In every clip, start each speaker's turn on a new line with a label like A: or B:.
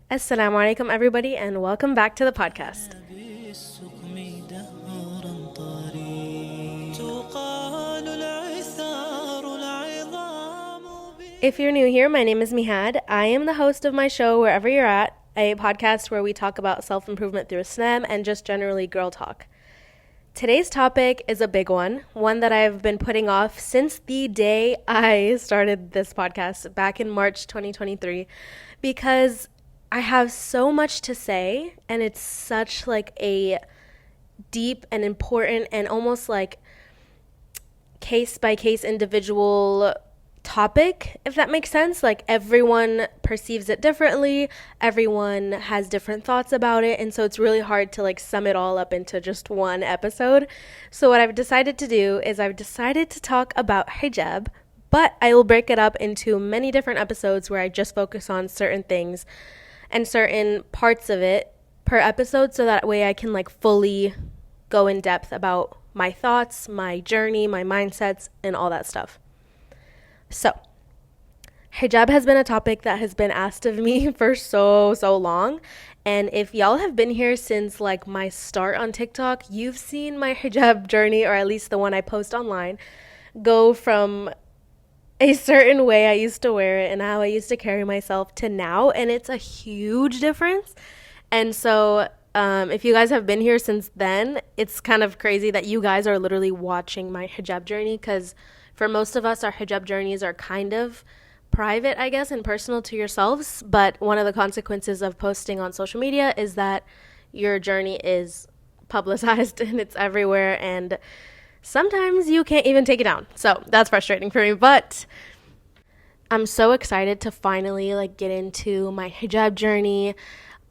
A: Assalamu alaikum, everybody, and welcome back to the podcast. If you're new here, my name is Mihad. I am the host of my show, Wherever You're At, a podcast where we talk about self-improvement through Islam and just generally girl talk. Today's topic is a big one that I've been putting off since the day I started this podcast back in March 2023, because I have so much to say, and it's such like a deep and important and almost like case by case individual topic, if that makes sense. Like, everyone perceives it differently, everyone has different thoughts about it, and so it's really hard to like sum it all up into just one episode. So what I've decided to do is I've decided to talk about hijab, but I will break it up into many different episodes where I just focus on certain things and certain parts of it per episode, so that way I can like fully go in depth about my thoughts, my journey, my mindsets, and all that stuff. So, hijab has been a topic that has been asked of me for so long. And if y'all have been here since like my start on TikTok, you've seen my hijab journey, or at least the one I post online, go from a certain way I used to wear it and how I used to carry myself to now. And it's a huge difference. And so if you guys have been here since then, it's kind of crazy that you guys are literally watching my hijab journey, because for most of us, our hijab journeys are kind of private, I guess, and personal to yourselves. But one of the consequences of posting on social media is that your journey is publicized and it's everywhere, and sometimes you can't even take it down. So that's frustrating for me, but I'm so excited to finally like get into my hijab journey,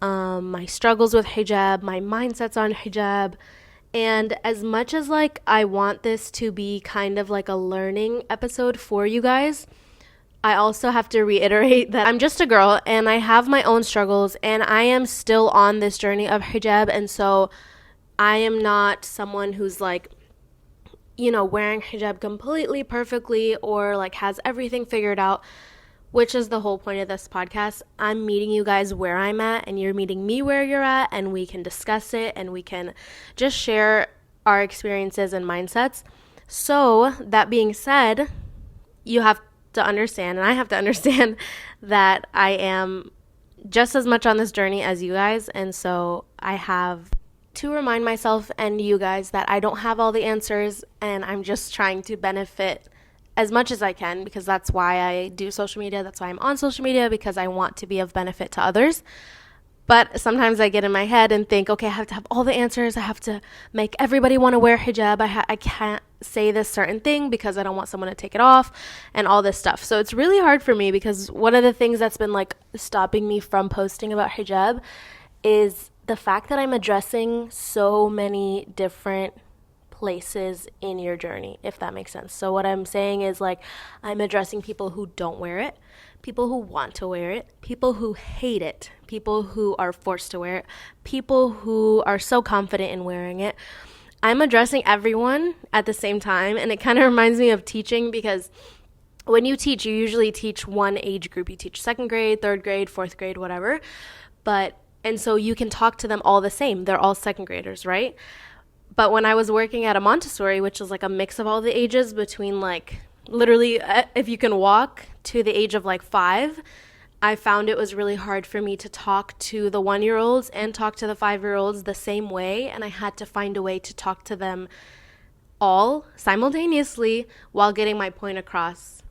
A: my struggles with hijab, my mindsets on hijab. And as much as like I want this to be kind of like a learning episode for you guys, I also have to reiterate that I'm just a girl and I have my own struggles, and I am still on this journey of hijab. And so I am not someone who's like, wearing hijab completely perfectly or like has everything figured out, which is the whole point of this podcast. I'm meeting you guys where I'm at, and you're meeting me where you're at, and we can discuss it and we can just share our experiences and mindsets. So that being said, you have to understand, and I have to understand, that I am just as much on this journey as you guys. And so I have to remind myself and you guys that I don't have all the answers, and I'm just trying to benefit as much as I can, because that's why I do social media. That's why I'm on social media, because I want to be of benefit to others. But sometimes I get in my head and think, okay, I have to have all the answers. I have to make everybody want to wear hijab. I can't say this certain thing because I don't want someone to take it off and all this stuff. So it's really hard for me, because one of the things that's been like stopping me from posting about hijab is the fact that I'm addressing so many different places in your journey, if that makes sense. So what I'm saying is, like, I'm addressing people who don't wear it, people who want to wear it, people who hate it, people who are forced to wear it, people who are so confident in wearing it. I'm addressing everyone at the same time, and it kind of reminds me of teaching, because when you teach, you usually teach one age group. You teach second grade, third grade, fourth grade, whatever. And so you can talk to them all the same. They're all second graders, right? But when I was working at a Montessori, which is like a mix of all the ages between like literally if you can walk to the age of like 5, I found it was really hard for me to talk to the 1-year-olds and talk to the 5-year-olds the same way. And I had to find a way to talk to them all simultaneously while getting my point across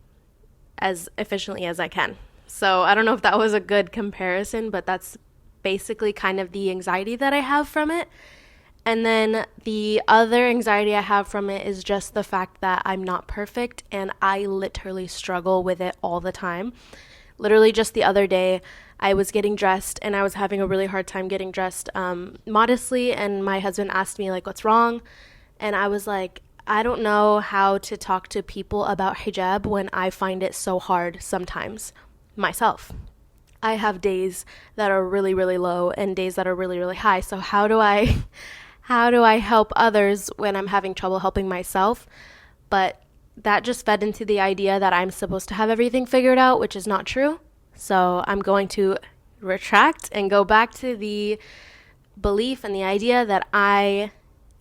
A: as efficiently as I can. So I don't know if that was a good comparison, but that's basically kind of the anxiety that I have from it. And then the other anxiety I have from it is just the fact that I'm not perfect, and I literally struggle with it all the time. Literally just the other day, I was getting dressed and I was having a really hard time getting dressed modestly, and my husband asked me like, what's wrong? And I was like, I don't know how to talk to people about hijab when I find it so hard sometimes myself. I have days that are really, really low and days that are really, really high. So how do I help others when I'm having trouble helping myself? But that just fed into the idea that I'm supposed to have everything figured out, which is not true. So I'm going to retract and go back to the belief and the idea that I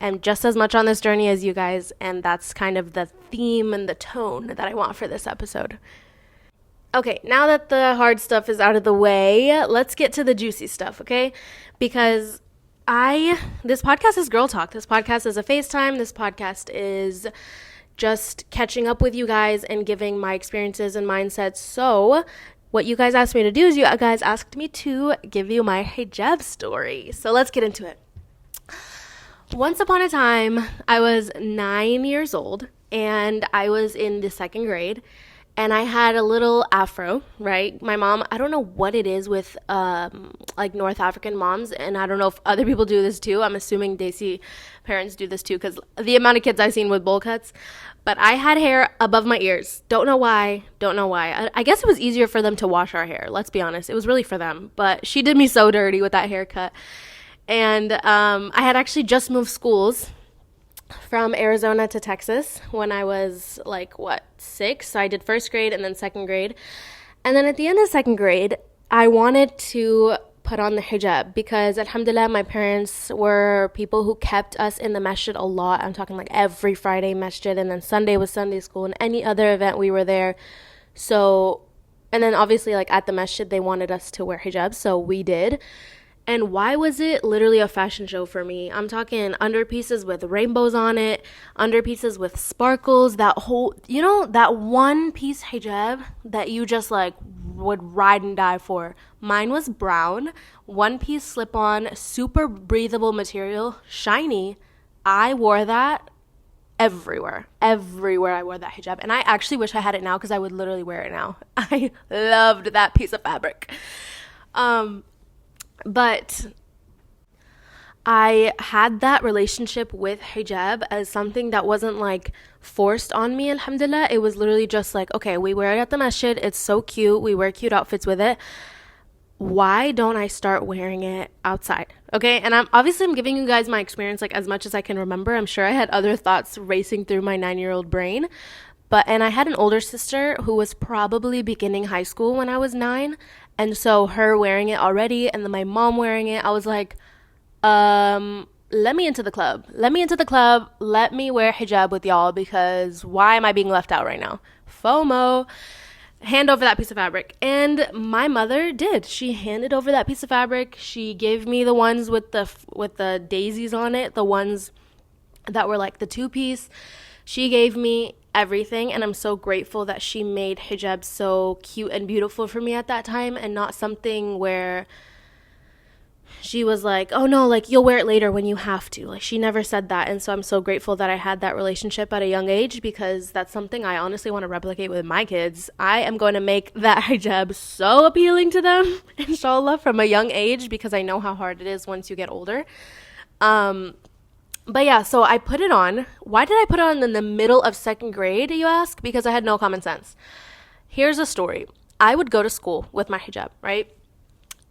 A: am just as much on this journey as you guys, and that's kind of the theme and the tone that I want for this episode. Okay, now that the hard stuff is out of the way, let's get to the juicy stuff, okay? Because this podcast is girl talk. This podcast is a FaceTime. This podcast is just catching up with you guys and giving my experiences and mindsets. So what you guys asked me to do is you guys asked me to give you my hijab story. So let's get into it. Once upon a time, I was 9 years old and I was in the second grade and I had a little afro, right? My mom, I don't know what it is with like North African moms, and I don't know if other people do this too. I'm assuming Desi parents do this too because the amount of kids I've seen with bowl cuts. But I had hair above my ears. Don't know why. I guess it was easier for them to wash our hair. Let's be honest. It was really for them. But she did me so dirty with that haircut. And I had actually just moved schools from Arizona to Texas when I was 6. So I did first grade and then second grade. And then at the end of second grade, I wanted to put on the hijab because alhamdulillah, my parents were people who kept us in the masjid a lot. I'm talking like every Friday masjid, and then Sunday was Sunday school, and any other event we were there. So, and then obviously like at the masjid, they wanted us to wear hijab, so we did. And why was it literally a fashion show for me? I'm talking underpieces with rainbows on it, underpieces with sparkles, that whole, that one piece hijab that you just like would ride and die for. Mine was brown, one piece slip-on, super breathable material, shiny. I wore that everywhere I wore that hijab. And I actually wish I had it now because I would literally wear it now. I loved that piece of fabric. But I had that relationship with hijab as something that wasn't like forced on me, alhamdulillah. It was literally just like, okay, we wear it at the masjid. It's so cute. We wear cute outfits with it. Why don't I start wearing it outside? Okay, and I'm giving you guys my experience like as much as I can remember. I'm sure I had other thoughts racing through my 9-year-old brain. And I had an older sister who was probably beginning high school when I was 9. And so her wearing it already and then my mom wearing it, I was like, let me into the club. Let me wear hijab with y'all because why am I being left out right now? FOMO. Hand over that piece of fabric. And my mother did. She handed over that piece of fabric. She gave me the ones with the daisies on it, the ones that were like the 2-piece. She gave me everything, and I'm so grateful that she made hijab so cute and beautiful for me at that time, and not something where she was like, oh no, like you'll wear it later when you have to. Like she never said that. And so I'm so grateful that I had that relationship at a young age because that's something I honestly want to replicate with my kids. I am going to make that hijab so appealing to them, inshallah, from a young age because I know how hard it is once you get older. But yeah, so I put it on. Why did I put it on in the middle of second grade, you ask? Because I had no common sense. Here's a story. I would go to school with my hijab, right?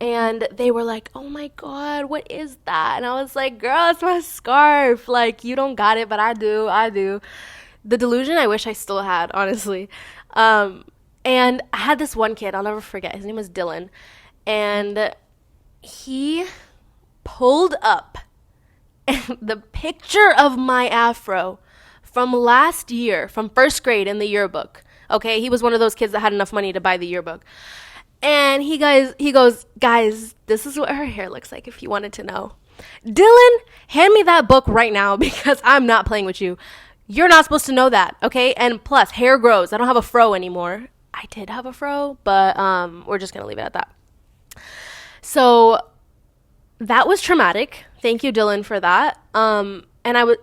A: And they were like, oh my God, what is that? And I was like, girl, it's my scarf. Like, you don't got it, but I do. The delusion I wish I still had, honestly. And I had this one kid, I'll never forget. His name was Dylan. And he pulled up the picture of my afro from last year, from first grade in the yearbook. Okay, he was one of those kids that had enough money to buy the yearbook. And he goes, guys, this is what her hair looks like if you wanted to know. Dylan, hand me that book right now because I'm not playing with you. You're not supposed to know that, okay? And plus, hair grows. I don't have a fro anymore. I did have a fro, but we're just going to leave it at that. So that was traumatic. Thank you, Dylan, for that. And I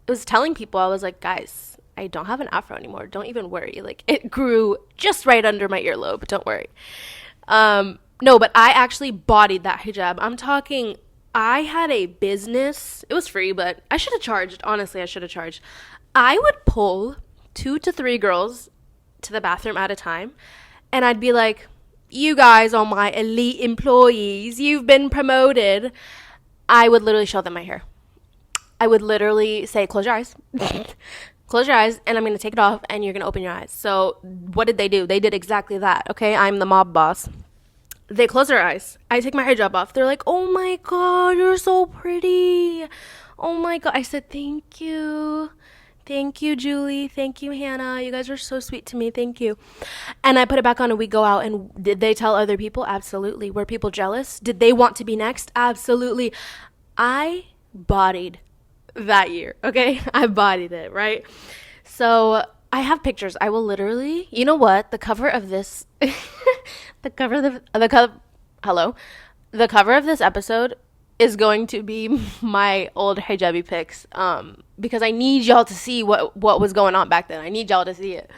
A: was telling people, I was like, guys, I don't have an afro anymore. Don't even worry. Like, it grew just right under my earlobe. Don't worry. No, but I actually bodied that hijab. I'm talking, I had a business. It was free, but I should have charged. Honestly, I should have charged. I would pull 2 to 3 girls to the bathroom at a time, and I'd be like, you guys are my elite employees. You've been promoted. I would literally show them my hair. I would literally say, close your eyes. Close your eyes, and I'm going to take it off, and you're going to open your eyes. So what did they do? They did exactly that, okay? I'm the mob boss. They close their eyes. I take my hijab off. They're like, oh my God, you're so pretty. Oh my God. I said, thank you. Thank you, Julie. Thank you, Hannah. You guys are so sweet to me. Thank you. And I put it back on and we go out. And did they tell other people? Absolutely. Were people jealous? Did they want to be next? Absolutely. I bodied that year. Okay. I bodied it, right? So I have pictures. I will literally, you know what? The cover of this, the cover of hello, the cover of this episode is going to be my old hijabi pics. Because I need y'all to see what was going on back then. I need y'all to see it.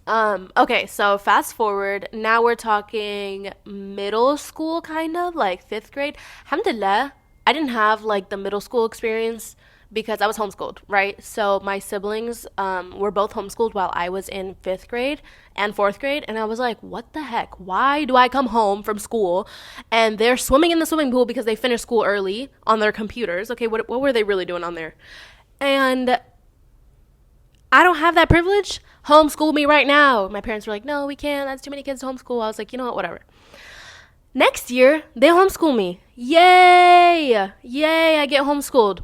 A: Okay, so fast forward. Now we're talking middle school, kind of like 5th grade. Alhamdulillah, I didn't have like the middle school experience because I was homeschooled, right? So my siblings were both homeschooled while I was in 5th grade and 4th grade. And I was like, what the heck? Why do I come home from school and they're swimming in the swimming pool because they finished school early on their computers? Okay, what were they really doing on there? And I don't have that privilege. Homeschool me right now. My parents were like, no, we can't. That's too many kids to homeschool. I was like, you know what? Whatever. Next year, they homeschool me. Yay! Yay, I get homeschooled.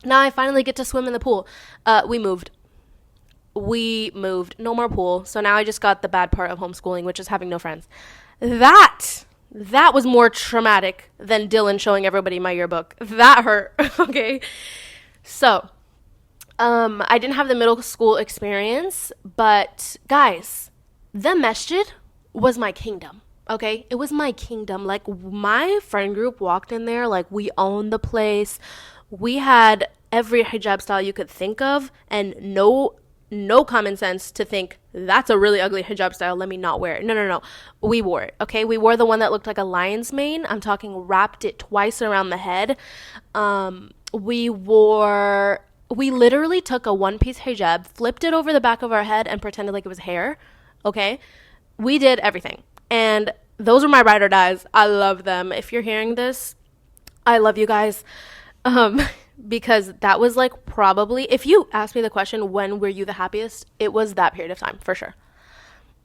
A: Now I finally get to swim in the pool. We moved. No more pool. So now I just got the bad part of homeschooling, which is having no friends. That was more traumatic than Dylan showing everybody my yearbook. That hurt. Okay. So, I didn't have the middle school experience, but guys, the masjid was my kingdom. Okay. It was my kingdom. Like my friend group walked in there. Like we owned the place. We had every hijab style you could think of and no common sense to think that's a really ugly hijab style. Let me not wear it. No. We wore it. Okay. We wore the one that looked like a lion's mane. I'm talking wrapped it twice around the head. We literally took a one-piece hijab, flipped it over the back of our head and pretended like it was hair. Okay. We did everything. And those are my ride or dies. I love them. If you're hearing this, I love you guys. Because that was like probably, if you ask me the question, when were you the happiest? It was that period of time, for sure.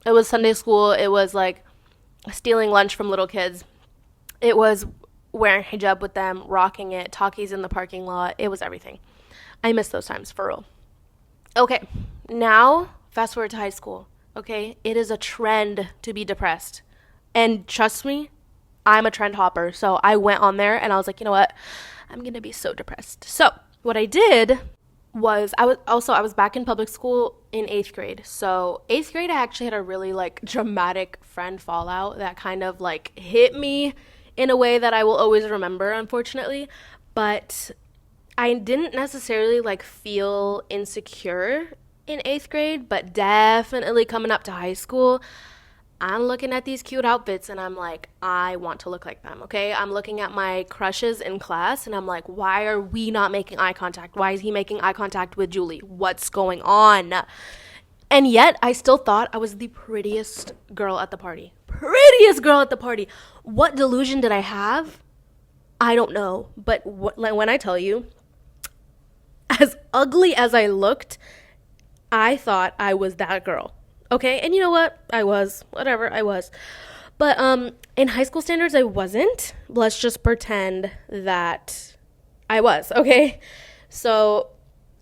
A: It was Sunday school. It was like stealing lunch from little kids. It was wearing hijab with them, rocking it, talkies in the parking lot. It was everything. I miss those times, for real. Okay, now fast forward to high school. Okay, it is a trend to be depressed. And trust me, I'm a trend hopper. So I went on there and I was like, you know what? I'm going to be so depressed. So what I did was I was back in public school in 8th grade. So 8th grade, I actually had a really like dramatic friend fallout that kind of like hit me in a way that I will always remember, unfortunately. But I didn't necessarily like feel insecure in 8th grade, but definitely coming up to high school, I'm looking at these cute outfits and I'm like, I want to look like them, okay? I'm looking at my crushes in class and I'm like, why are we not making eye contact? Why is he making eye contact with Julie? What's going on? And yet, I still thought I was the prettiest girl at the party. Prettiest girl at the party. What delusion did I have? I don't know. But like when I tell you, as ugly as I looked, I thought I was that girl. Okay, and you know what? I was. Whatever, I was. But in high school standards, I wasn't. Let's just pretend that I was, okay? So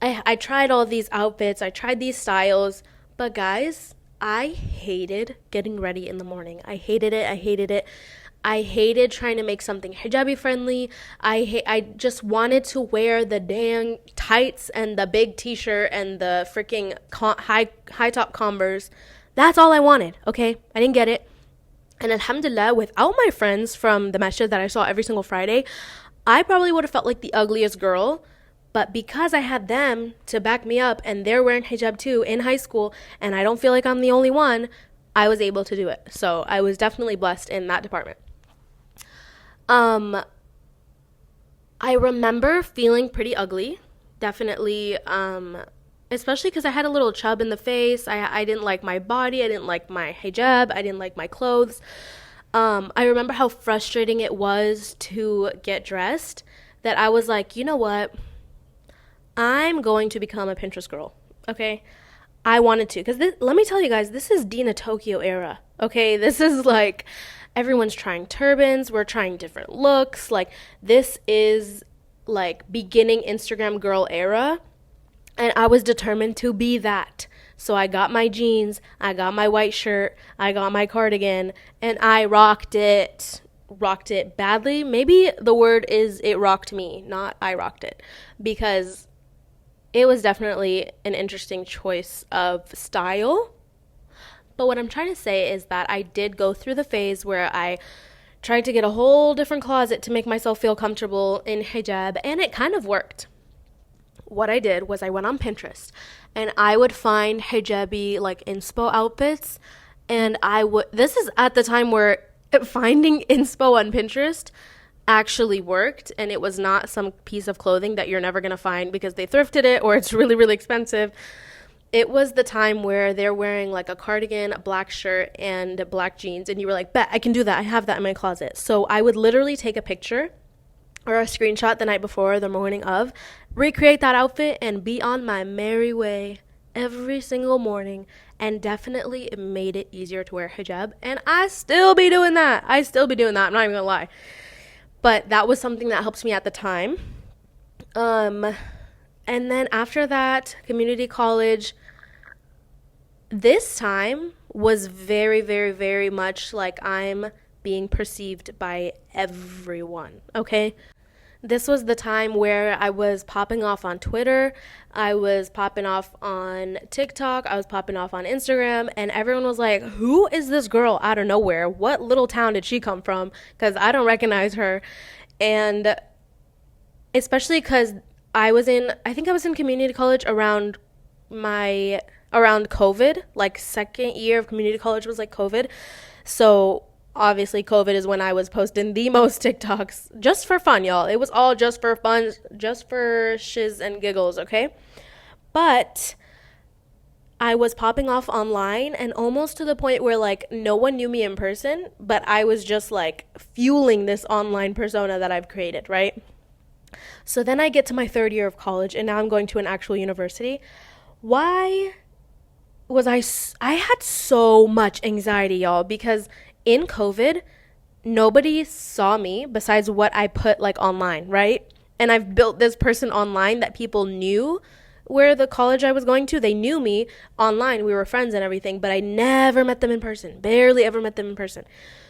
A: I tried all these outfits. I tried these styles. But guys, I hated getting ready in the morning. I hated it. I hated trying to make something hijabi friendly. I just wanted to wear the dang tights and the big t-shirt and the freaking high top Converse. That's all I wanted, okay? I didn't get it. And alhamdulillah, without my friends from the masjid that I saw every single Friday, I probably would have felt like the ugliest girl. But because I had them to back me up and they're wearing hijab too in high school and I don't feel like I'm the only one, I was able to do it. So I was definitely blessed in that department. I remember feeling pretty ugly, definitely, especially because I had a little chub in the face. I didn't like my body. I didn't like my hijab. I didn't like my clothes. I remember how frustrating it was to get dressed that I was like, you know what? I'm going to become a Pinterest girl, okay? I wanted to, because let me tell you guys, this is Dina Tokyo era, okay? This is like Everyone's trying turbans, we're trying different looks. Like, this is like beginning Instagram girl era, and I was determined to be that. So I got my jeans, I got my white shirt, I got my cardigan, and I rocked it. Rocked it badly. Maybe the word is it rocked me, not I rocked it, because it was definitely an interesting choice of style. But what I'm trying to say is that I did go through the phase where I tried to get a whole different closet to make myself feel comfortable in hijab, and it kind of worked. What I did was I went on Pinterest and I would find hijabi like inspo outfits, and this is at the time where finding inspo on Pinterest actually worked, and it was not some piece of clothing that you're never going to find because they thrifted it or it's really, really expensive. It was the time where they're wearing like a cardigan, a black shirt, and black jeans, and you were like, bet, I can do that. I have that in my closet. So I would literally take a picture or a screenshot the night before, the morning of, recreate that outfit, and be on my merry way every single morning. And definitely it made it easier to wear hijab. And I still be doing that. I'm not even gonna lie. But that was something that helped me at the time. And then after that, community college, this time was very, very, very much like I'm being perceived by everyone, okay? This was the time where I was popping off on Twitter, I was popping off on TikTok, I was popping off on Instagram, and everyone was like, who is this girl out of nowhere? What little town did she come from? Because I don't recognize her. And especially because I think I was in community college around COVID, like second year of community college was like COVID. So obviously COVID is when I was posting the most TikToks, just for fun, y'all. It was all just for fun, just for shiz and giggles, okay? But I was popping off online, and almost to the point where like no one knew me in person, but I was just like fueling this online persona that I've created, right? So then I get to my third year of college, and now I'm going to an actual university. Why was I had so much anxiety, y'all, because in COVID, nobody saw me besides what I put like online, right? And I've built this person online that people knew where the college I was going to. They knew me online. We were friends and everything, but I never met them in person. Barely ever met them in person.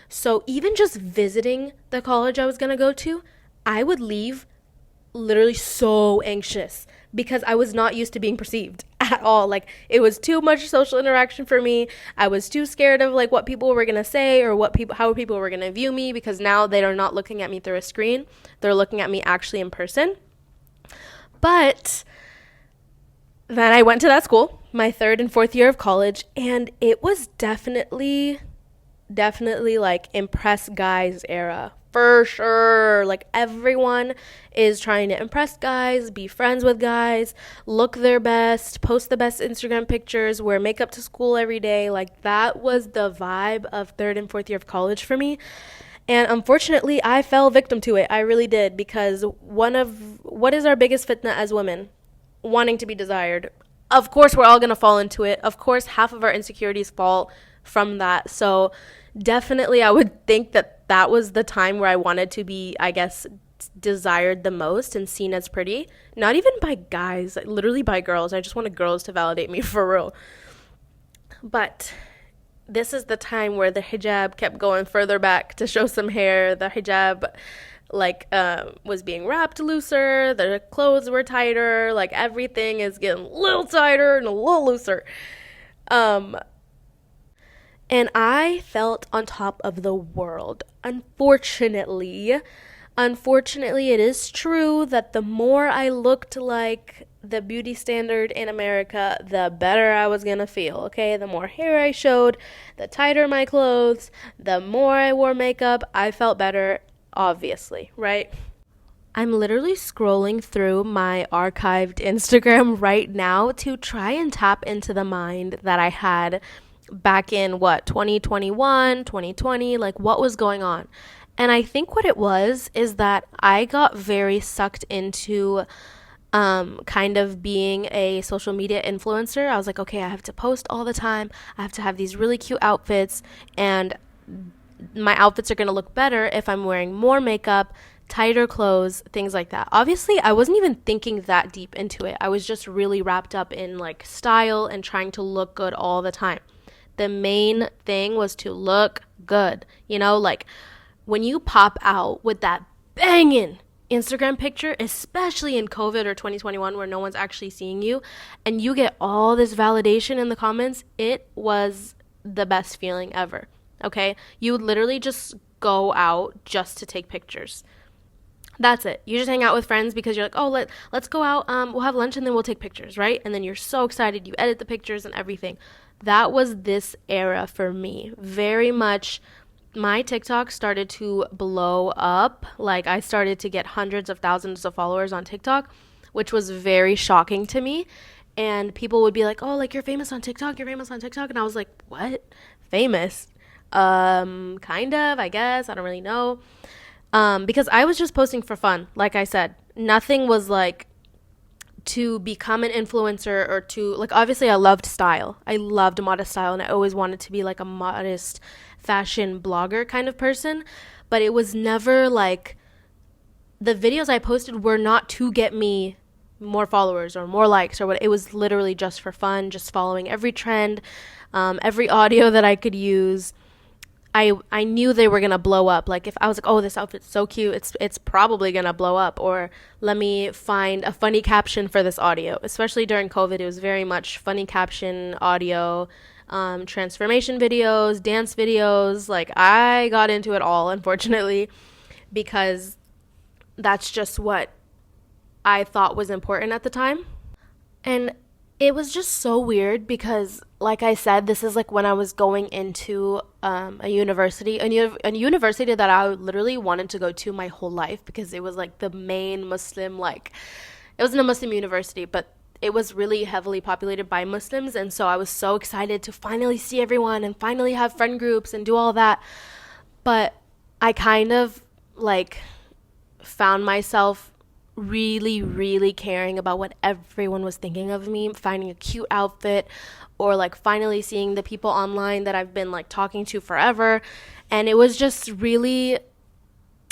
A: So even just visiting the college I was going to go to, I would leave literally so anxious because I was not used to being perceived at all. Like, it was too much social interaction for me. I was too scared of like what people were gonna say or how people were gonna view me, because now they are not looking at me through a screen, they're looking at me actually in person. But then I went to that school, my third and fourth year of college, and it was definitely like impress guys era. For sure. Like, everyone is trying to impress guys, be friends with guys, look their best, post the best Instagram pictures, wear makeup to school every day. Like, that was the vibe of third and fourth year of college for me. And unfortunately, I fell victim to it. I really did, because what is our biggest fitna as women? Wanting to be desired. Of course, we're all going to fall into it. Of course, half of our insecurities fall from that. So definitely, I would think that was the time where I wanted to be, I guess, desired the most and seen as pretty. Not even by guys, literally by girls. I just wanted girls to validate me, for real. But this is the time where the hijab kept going further back to show some hair. The hijab was being wrapped looser, the clothes were tighter, like everything is getting a little tighter and a little looser. And I felt on top of the world. Unfortunately, it is true that the more I looked like the beauty standard in America, the better I was gonna feel, okay? The more hair I showed, the tighter my clothes, the more I wore makeup, I felt better, obviously, right? I'm literally scrolling through my archived Instagram right now to try and tap into the mind that I had back in 2021, 2020, like what was going on. And I think what it was is that I got very sucked into kind of being a social media influencer. I was like, okay, I have to post all the time. I have to have these really cute outfits. And my outfits are going to look better if I'm wearing more makeup, tighter clothes, things like that. Obviously, I wasn't even thinking that deep into it. I was just really wrapped up in like style and trying to look good all the time. The main thing was to look good. Like when you pop out with that banging Instagram picture, especially in COVID or 2021 where no one's actually seeing you, and you get all this validation in the comments, it was the best feeling ever. Okay? You would literally just go out just to take pictures. That's it. You just hang out with friends because you're like, oh, let's go out. We'll have lunch and then we'll take pictures, right? And then you're so excited. You edit the pictures and everything. That was this era for me. Very much my TikTok started to blow up. Like I started to get hundreds of thousands of followers on TikTok, which was very shocking to me. And people would be like, oh, like you're famous on TikTok. You're famous on TikTok. And I was like, what? Famous? Kind of, I guess. I don't really know. Because I was just posting for fun. Like I said, nothing was like to become an influencer or to like, obviously I loved style. I loved modest style and I always wanted to be like a modest fashion blogger kind of person. But it was never like the videos I posted were not to get me more followers or more likes or what. It was literally just for fun, just following every trend, every audio that I could use. I knew they were going to blow up. Like if I was like, oh, this outfit's so cute, it's probably going to blow up. Or let me find a funny caption for this audio. Especially during COVID, it was very much funny caption audio, transformation videos, dance videos. Like I got into it all, unfortunately, because that's just what I thought was important at the time. And it was just so weird because, like I said, this is like when I was going into a university that I literally wanted to go to my whole life because it was like the main Muslim, like it wasn't a Muslim university, but it was really heavily populated by Muslims. And so I was so excited to finally see everyone and finally have friend groups and do all that. But I kind of like found myself really, really caring about what everyone was thinking of me, finding a cute outfit, or like finally seeing the people online that I've been like talking to forever. And it was just really,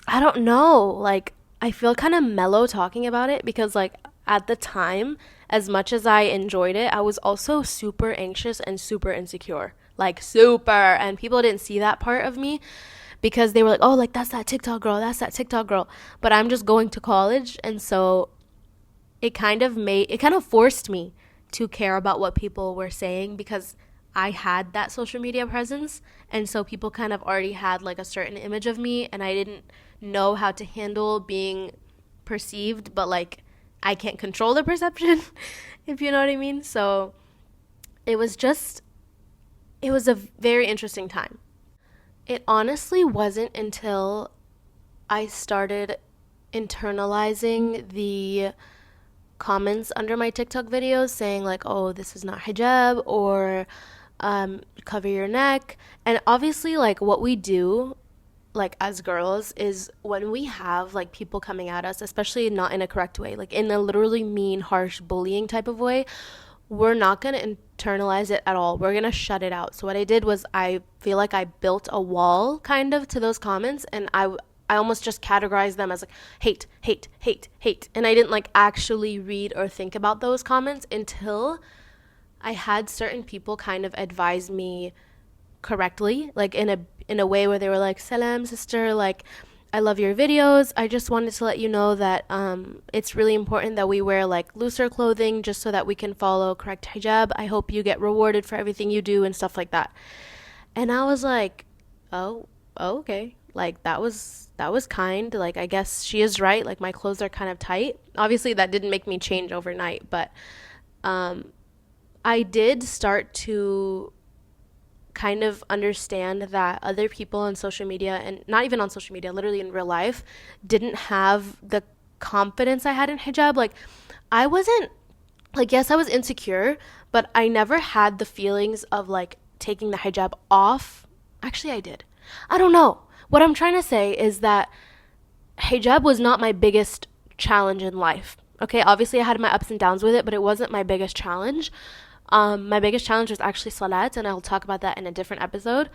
A: I don't know, like I feel kind of mellow talking about it because like at the time, as much as I enjoyed it, I was also super anxious and super insecure, like super, and people didn't see that part of me because they were like, oh, like that's that TikTok girl. But I'm just going to college. And so it kind of forced me to care about what people were saying because I had that social media presence. And so people kind of already had like a certain image of me and I didn't know how to handle being perceived, but like I can't control the perception, if you know what I mean. So it was a very interesting time. It honestly wasn't until I started internalizing the comments under my TikTok videos saying like, oh, this is not hijab, or cover your neck. And obviously like what we do like as girls is when we have like people coming at us, especially not in a correct way, like in a literally mean, harsh bullying type of way, we're not going to internalize it at all. We're going to shut it out. So what I did was I feel like I built a wall kind of to those comments, and I almost just categorized them as like hate, hate, hate, hate. And I didn't like actually read or think about those comments until I had certain people kind of advise me correctly, like in a way where they were like, salam sister, like I love your videos. I just wanted to let you know that it's really important that we wear like looser clothing just so that we can follow correct hijab. I hope you get rewarded for everything you do and stuff like that. And I was like, oh okay. Like that was kind. Like I guess she is right. Like my clothes are kind of tight. Obviously that didn't make me change overnight, but I did start to kind of understand that other people on social media, and not even on social media, literally in real life, didn't have the confidence I had in hijab. Like I wasn't, like, yes, I was insecure, but I never had the feelings of like taking the hijab off. Actually, I did. I don't know. What I'm trying to say is that hijab was not my biggest challenge in life. Okay, obviously I had my ups and downs with it, but it wasn't my biggest challenge. My biggest challenge was actually salat, and I'll talk about that in a different episode.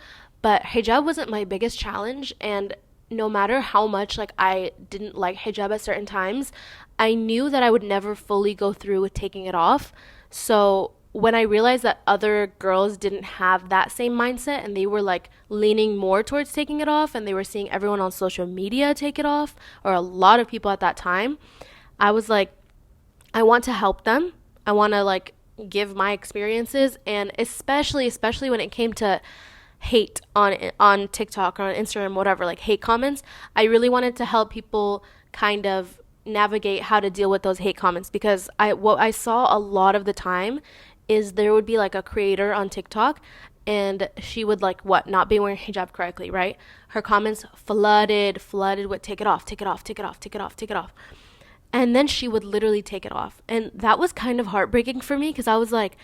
A: But hijab wasn't my biggest challenge, and no matter how much like I didn't like hijab at certain times, I knew that I would never fully go through with taking it off. So when I realized that other girls didn't have that same mindset and they were like leaning more towards taking it off and they were seeing everyone on social media take it off, or a lot of people at that time, I was like, I want to help them. I want to like give my experiences, and especially when it came to hate on TikTok or on Instagram, whatever, like hate comments, I really wanted to help people kind of navigate how to deal with those hate comments, because what I saw a lot of the time is there would be like a creator on TikTok and she would like not be wearing hijab correctly, right? Her comments flooded with take it off, take it off, take it off, take it off, take it off. And then she would literally take it off. And that was kind of heartbreaking for me, because I was like,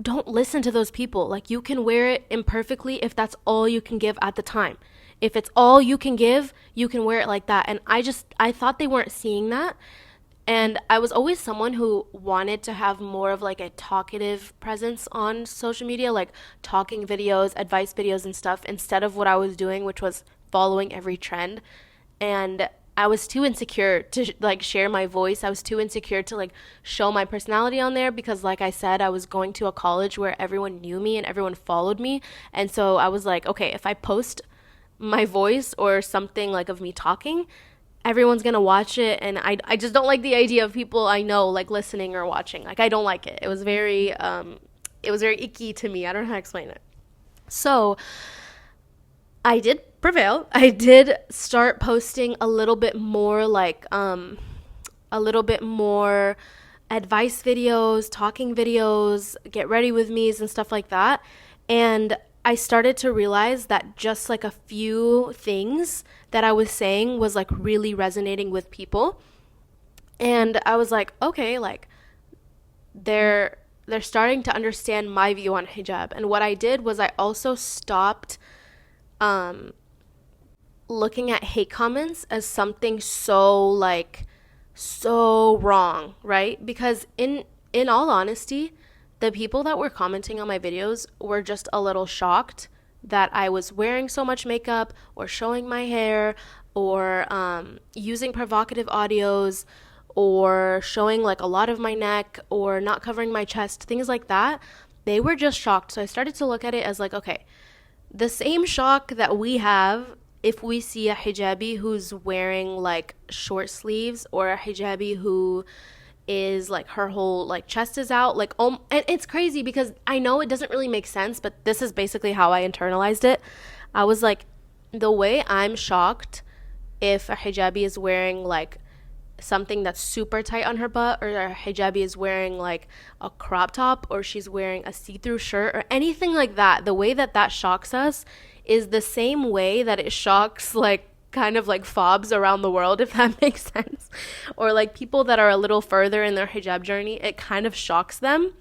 A: don't listen to those people. Like, you can wear it imperfectly if that's all you can give at the time. If it's all you can give, you can wear it like that. And I thought they weren't seeing that. And I was always someone who wanted to have more of like a talkative presence on social media, like talking videos, advice videos and stuff, instead of what I was doing, which was following every trend. And I was too insecure to like share my voice. I was too insecure to like show my personality on there, because like I said, I was going to a college where everyone knew me and everyone followed me. And so I was like, okay, if I post my voice or something like of me talking, everyone's gonna watch it, and I just don't like the idea of people I know like listening or watching. Like, I don't like it. It was very icky to me. I don't know how to explain it. So I did prevail. I did start posting a little bit more like a little bit more advice videos, talking videos, get ready with me's and stuff like that. And I started to realize that just like a few things that I was saying was like really resonating with people. And I was like, okay, like they're starting to understand my view on hijab. And what I did was I also stopped looking at hate comments as something so wrong, right? Because in all honesty, the people that were commenting on my videos were just a little shocked that I was wearing so much makeup or showing my hair or using provocative audios or showing like a lot of my neck or not covering my chest, things like that. They were just shocked. So I started to look at it as like, okay, the same shock that we have if we see a hijabi who's wearing like short sleeves, or a hijabi who is like her whole like chest is out, like and it's crazy because I know it doesn't really make sense, but this is basically how I internalized it. I was like, the way I'm shocked if a hijabi is wearing like something that's super tight on her butt, or a hijabi is wearing like a crop top, or she's wearing a see-through shirt or anything like that, the way that shocks us is the same way that it shocks like kind of like fobs around the world, if that makes sense, or like people that are a little further in their hijab journey. It kind of shocks them.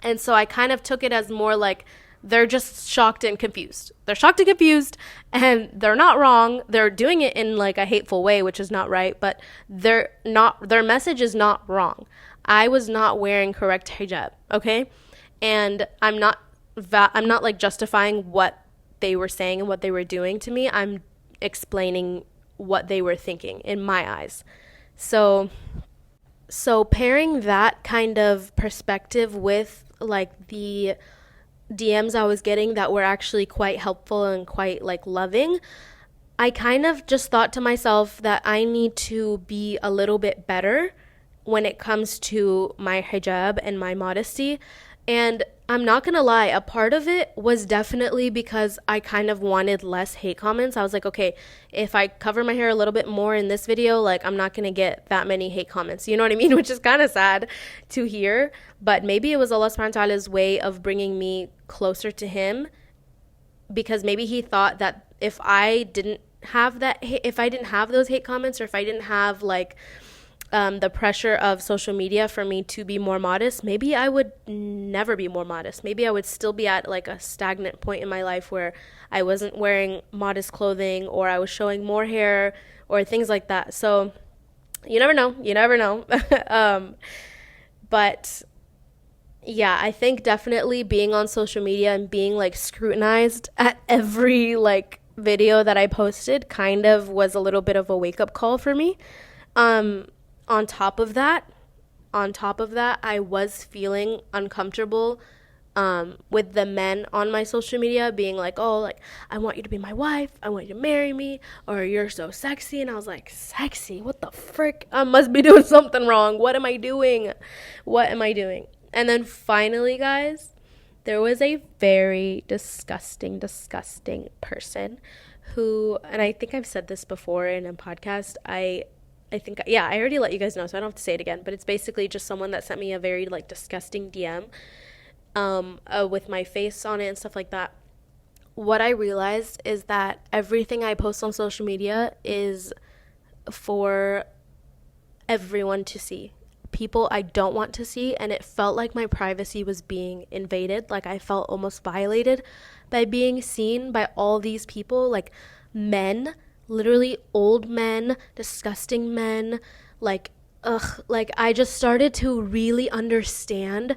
A: And so I kind of took it as more like they're just shocked and confused. They're shocked and confused, and they're not wrong. They're doing it in like a hateful way, which is not right, but their message is not wrong. I was not wearing correct hijab, okay? And I'm not like justifying what they were saying and what they were doing to me. I'm explaining what they were thinking in my eyes. So pairing that kind of perspective with like the DMs I was getting that were actually quite helpful and quite like loving, I kind of just thought to myself that I need to be a little bit better when it comes to my hijab and my modesty. And I'm not gonna lie, a part of it was definitely because I kind of wanted less hate comments. I was like, okay, if I cover my hair a little bit more in this video, like I'm not gonna get that many hate comments. You know what I mean? Which is kind of sad to hear. But maybe it was Allah subhanahu wa ta'ala's way of bringing me closer to Him, because maybe He thought that if I didn't have those hate comments, or if I didn't have like the pressure of social media for me to be more modest, maybe I would never be more modest. Maybe I would still be at like a stagnant point in my life where I wasn't wearing modest clothing, or I was showing more hair or things like that. So you never know. But Yeah, I think definitely being on social media and being like scrutinized at every like video that I posted kind of was a little bit of a wake up call for me. Um, on top of that, I was feeling uncomfortable with the men on my social media being like, oh, like, I want you to be my wife. I want you to marry me. Or you're so sexy. And I was like, sexy? What the frick? I must be doing something wrong. What am I doing? What am I doing? And then finally, guys, there was a very disgusting person who, and I think I've said this before in a podcast. I think, yeah, I already let you guys know, so I don't have to say it again. But it's basically just someone that sent me a very like disgusting DM, with my face on it and stuff like that. What I realized is that everything I post on social media is for everyone to see. People I don't want to see, and it felt like my privacy was being invaded. Like I felt almost violated by being seen by all these people, like men, literally old men, disgusting men, like ugh, like I just started to really understand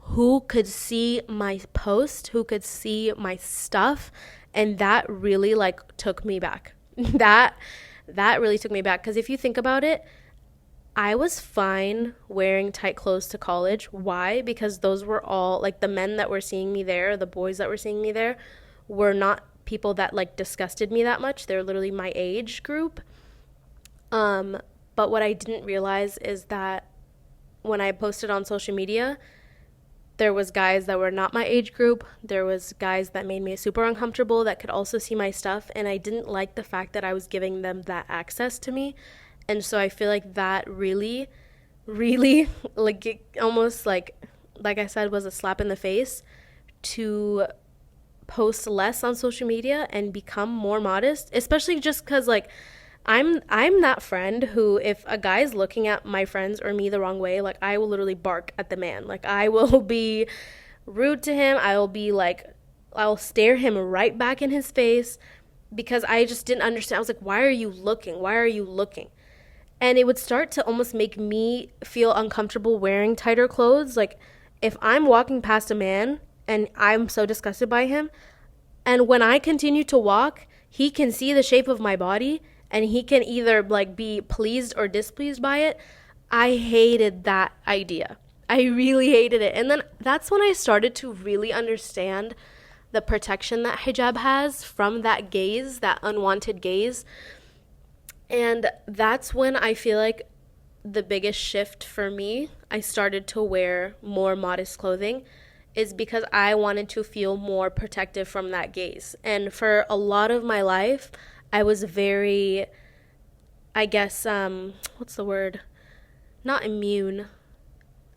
A: who could see my post, who could see my stuff, and that really like took me back. That really took me back because if you think about it, I was fine wearing tight clothes to college. Why? Because those were all like the men that were seeing me there, the boys that were seeing me there were not people that like disgusted me that much. They're literally my age group. But what I didn't realize is that when I posted on social media, there was guys that were not my age group. There was guys that made me super uncomfortable that could also see my stuff, and I didn't like the fact that I was giving them that access to me. And so I feel like that really like it almost like I said was a slap in the face to post less on social media and become more modest, especially just cuz like I'm that friend who if a guy's looking at my friends or me the wrong way, like I will literally bark at the man. Like I will be rude to him. I will be like I'll stare him right back in his face because I just didn't understand. I was like, "Why are you looking? Why are you looking?" And it would start to almost make me feel uncomfortable wearing tighter clothes. Like if I'm walking past a man and I'm so disgusted by him, and when I continue to walk, he can see the shape of my body and he can either like be pleased or displeased by it. I hated that idea. I really hated it. And then that's when I started to really understand the protection that hijab has from that gaze, that unwanted gaze. And that's when I feel like the biggest shift for me, I started to wear more modest clothing, is because I wanted to feel more protective from that gaze. And for a lot of my life, I was very, I guess, what's the word? Not immune.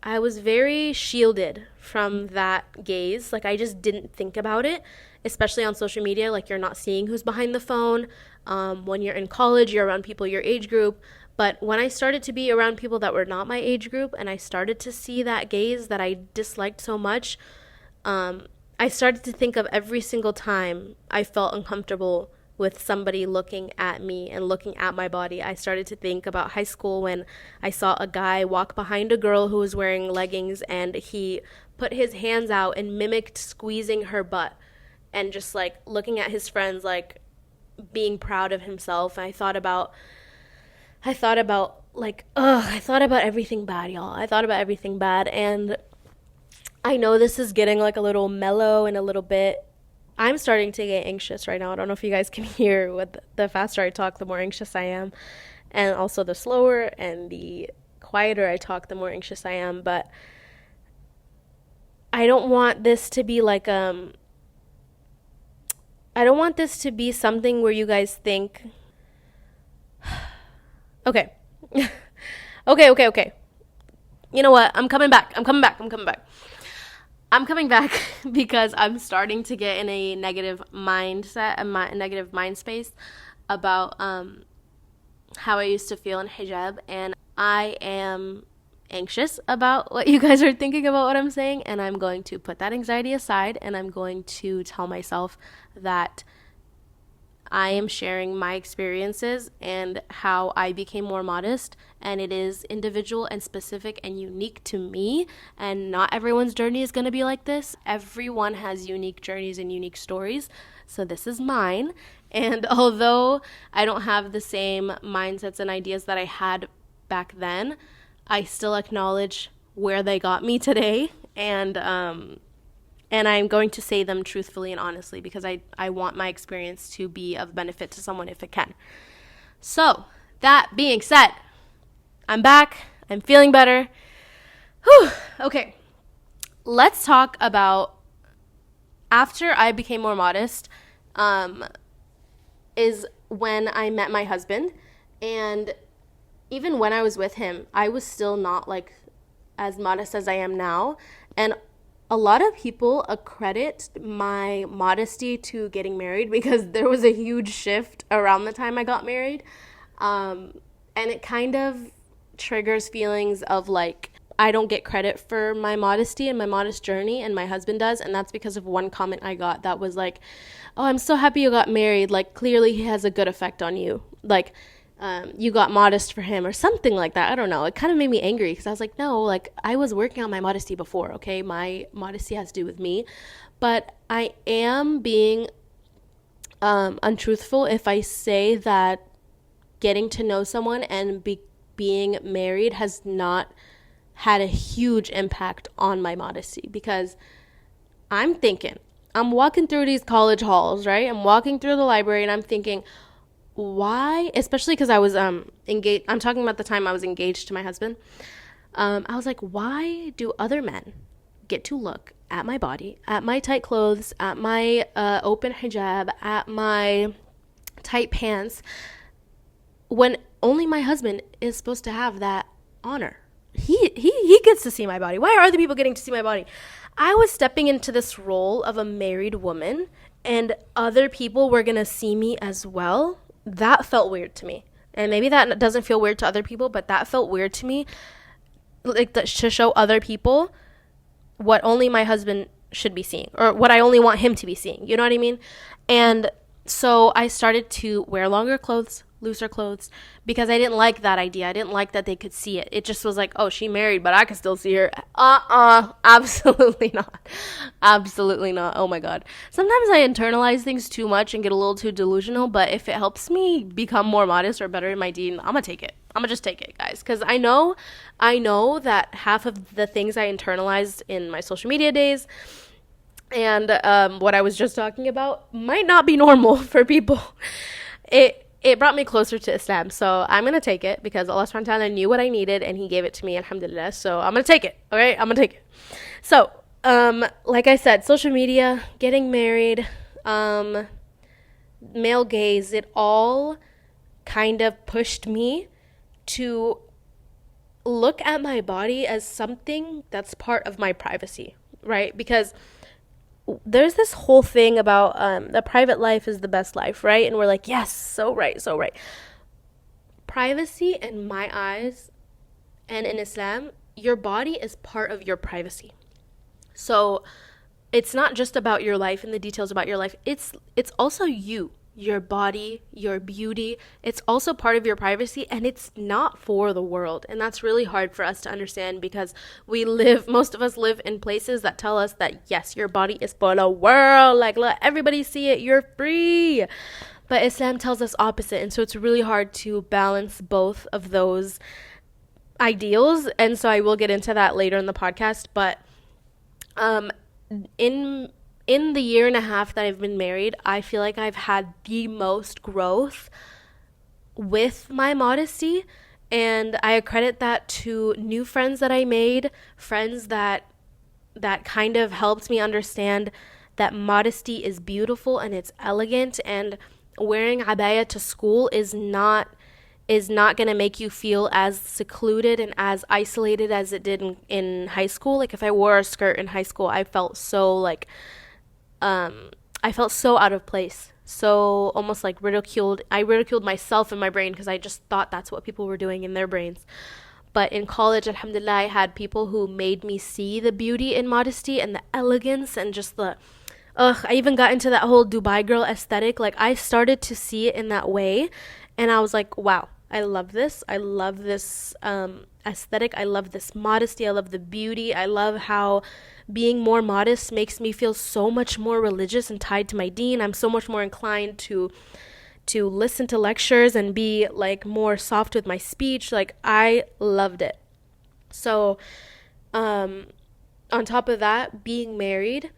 A: I was very shielded from that gaze. Like, I just didn't think about it, especially on social media. Like, you're not seeing who's behind the phone. When you're in college, you're around people your age group. But when I started to be around people that were not my age group and I started to see that gaze that I disliked so much, I started to think of every single time I felt uncomfortable with somebody looking at me and looking at my body. I started to think about high school when I saw a guy walk behind a girl who was wearing leggings and he put his hands out and mimicked squeezing her butt and just like looking at his friends like being proud of himself. And I thought about I thought about everything bad, y'all. I thought about everything bad. And I know this is getting like a little mellow and a little bit, I'm starting to get anxious right now. I don't know if you guys can hear what the faster I talk, the more anxious I am. And also the slower and the quieter I talk, the more anxious I am. But I don't want this to be like, I don't want this to be something where you guys think, okay. Okay. You know what? I'm coming back because I'm starting to get in a negative mindset, a negative mind space about how I used to feel in hijab, and I am anxious about what you guys are thinking about what I'm saying, and I'm going to put that anxiety aside, and I'm going to tell myself that I am sharing my experiences and how I became more modest, and it is individual and specific and unique to me, and not everyone's journey is going to be like this. Everyone has unique journeys and unique stories, so this is mine. And although I don't have the same mindsets and ideas that I had back then, I still acknowledge where they got me today, and I'm going to say them truthfully and honestly because I want my experience to be of benefit to someone if it can. So, that being said, I'm back. I'm feeling better. Whew. Okay, let's talk about after I became more modest, is when I met my husband. And even when I was with him, I was still not like as modest as I am now. And a lot of people accredit my modesty to getting married because there was a huge shift around the time I got married. And it kind of triggers feelings of like, I don't get credit for my modesty and my modest journey, and my husband does. And that's because of one comment I got that was like, oh, I'm so happy you got married. Like, clearly he has a good effect on you. Like, you got modest for him or something like that. I don't know. It kind of made me angry because I was like, no, like I was working on my modesty before, okay? My modesty has to do with me. But I am being untruthful if I say that getting to know someone and being married has not had a huge impact on my modesty, because I'm walking through these college halls, right? I'm walking through the library and I'm thinking, why, especially because I was engaged. I'm talking about the time I was engaged to my husband. I was like, why do other men get to look at my body, at my tight clothes, at my open hijab, at my tight pants, when only my husband is supposed to have that honor? He gets to see my body. Why are other people getting to see my body? I was stepping into this role of a married woman, and other people were gonna see me as well. That felt weird to me. And maybe that doesn't feel weird to other people, but that felt weird to me. Like, to show other people what only my husband should be seeing, or what I only want him to be seeing. You know what I mean? And so I started to wear longer clothes, looser clothes, because I didn't like that idea. I didn't like that they could see it. It just was like, oh, she married, but I can still see her. Absolutely not. Absolutely not. Oh my God. Sometimes I internalize things too much and get a little too delusional, but if it helps me become more modest or better in my deed, I'm gonna take it. I'm gonna just take it, guys, because I know that half of the things I internalized in my social media days and what I was just talking about might not be normal for people. It brought me closer to Islam, so I'm going to take it because Allah subhanahu wa ta'ala knew what I needed and he gave it to me, alhamdulillah, so I'm going to take it, okay? I'm going to take it. So, like I said, social media, getting married, male gaze, it all kind of pushed me to look at my body as something that's part of my privacy, right? Because there's this whole thing about the private life is the best life, right? And we're like, yes, so right, so right. Privacy in my eyes and in Islam, your body is part of your privacy. So it's not just about your life and the details about your life. It's also you, your body, your beauty. It's also part of your privacy, and it's not for the world. And that's really hard for us to understand because most of us live in places that tell us that, yes, your body is for the world. Like, let everybody see it. You're free. But Islam tells us opposite. And so it's really hard to balance both of those ideals. And so I will get into that later in the podcast. But in the year and a half that I've been married, I feel like I've had the most growth with my modesty, and I accredit that to new friends that I made, friends that kind of helped me understand that modesty is beautiful and it's elegant, and wearing abaya to school is not going to make you feel as secluded and as isolated as it did in high school. Like, if I wore a skirt in high school, I felt so like I felt so out of place, so almost like ridiculed. I ridiculed myself in my brain because I just thought that's what people were doing in their brains. But in college, alhamdulillah, I had people who made me see the beauty in modesty and the elegance and just the I even got into that whole Dubai girl aesthetic. Like, I started to see it in that way, and I was like, wow, I love this. I love this aesthetic. I love this modesty. I love the beauty. I love how being more modest makes me feel so much more religious and tied to my deen. I'm so much more inclined to listen to lectures and be like more soft with my speech. Like, I loved it. So, um, on top of that, being married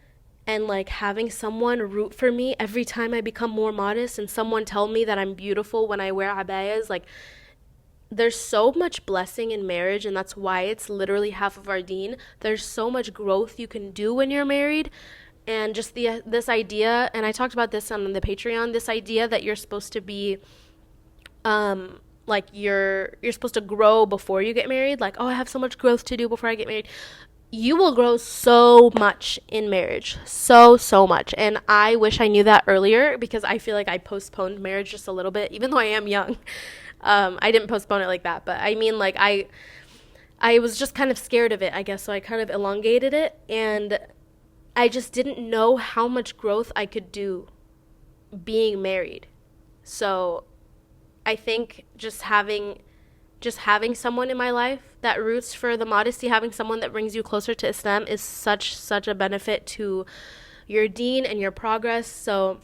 A: and like having someone root for me every time I become more modest and someone tell me that I'm beautiful when I wear abayas, like, there's so much blessing in marriage, and that's why it's literally half of our deen. There's so much growth you can do when you're married, and just the this idea, and I talked about this on the Patreon, this idea that you're supposed to be like you're supposed to grow before you get married, like, oh, I have so much growth to do before I get married. You will grow so much in marriage, so much. And I wish I knew that earlier, because I feel like I postponed marriage just a little bit, even though I am young. I didn't postpone it like that, but I mean, like, I was just kind of scared of it, I guess, so I kind of elongated it, and I just didn't know how much growth I could do being married. So I think just having someone in my life that roots for the modesty, having someone that brings you closer to Islam, is such a benefit to your deen and your progress. So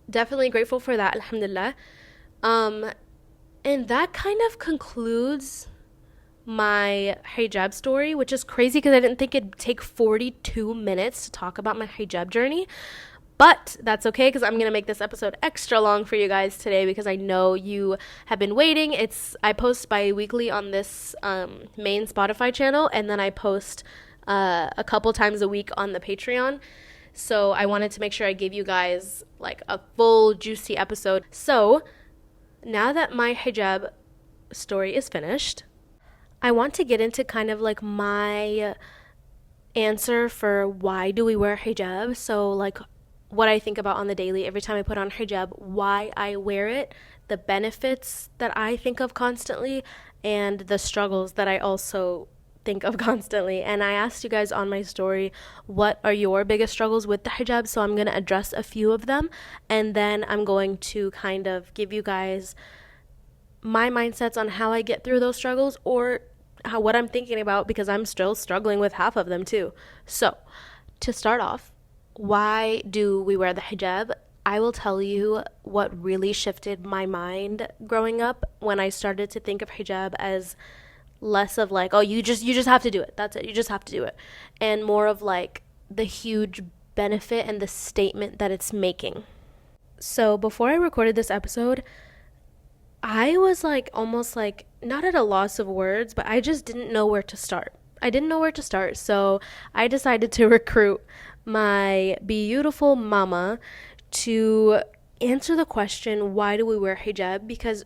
A: definitely grateful for that, alhamdulillah. And that kind of concludes my hijab story, which is crazy because I didn't think it'd take 42 minutes to talk about my hijab journey. But that's okay, because I'm going to make this episode extra long for you guys today, because I know you have been waiting. I post bi-weekly on this main Spotify channel, and then I post a couple times a week on the Patreon. So I wanted to make sure I gave you guys like a full juicy episode. So now that my hijab story is finished, I want to get into kind of like my answer for why do we wear hijab. So like what I think about on the daily every time I put on hijab, why I wear it, the benefits that I think of constantly, and the struggles that I also think of constantly. And I asked you guys on my story, what are your biggest struggles with the hijab? So I'm going to address a few of them, and then I'm going to kind of give you guys my mindsets on how I get through those struggles, or what I'm thinking about, because I'm still struggling with half of them too. So to start off, why do we wear the hijab? I will tell you what really shifted my mind growing up when I started to think of hijab as less of like, oh, you just have to do it. That's it. You just have to do it. And more of like the huge benefit and the statement that it's making. So before I recorded this episode, I was like almost like not at a loss of words, but I just didn't know where to start. I didn't know where to start. So I decided to recruit my beautiful mama to answer the question, why do we wear hijab? Because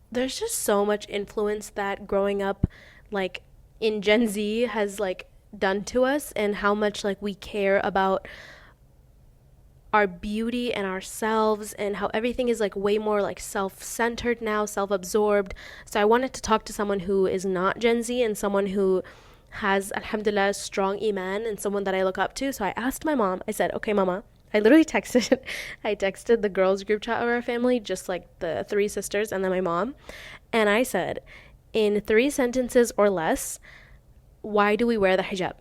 A: there's just so much influence that growing up like in Gen Z has like done to us, and how much like we care about our beauty and ourselves, and how everything is like way more like self-centered now, self-absorbed. So I wanted to talk to someone who is not Gen Z, and someone who has, alhamdulillah, strong iman, and someone that I look up to. So I asked my mom, I said, okay, mama, I literally texted I texted the girls group chat of our family, just like the three sisters and then my mom, and I said, in 3 sentences or less, why do we wear the hijab?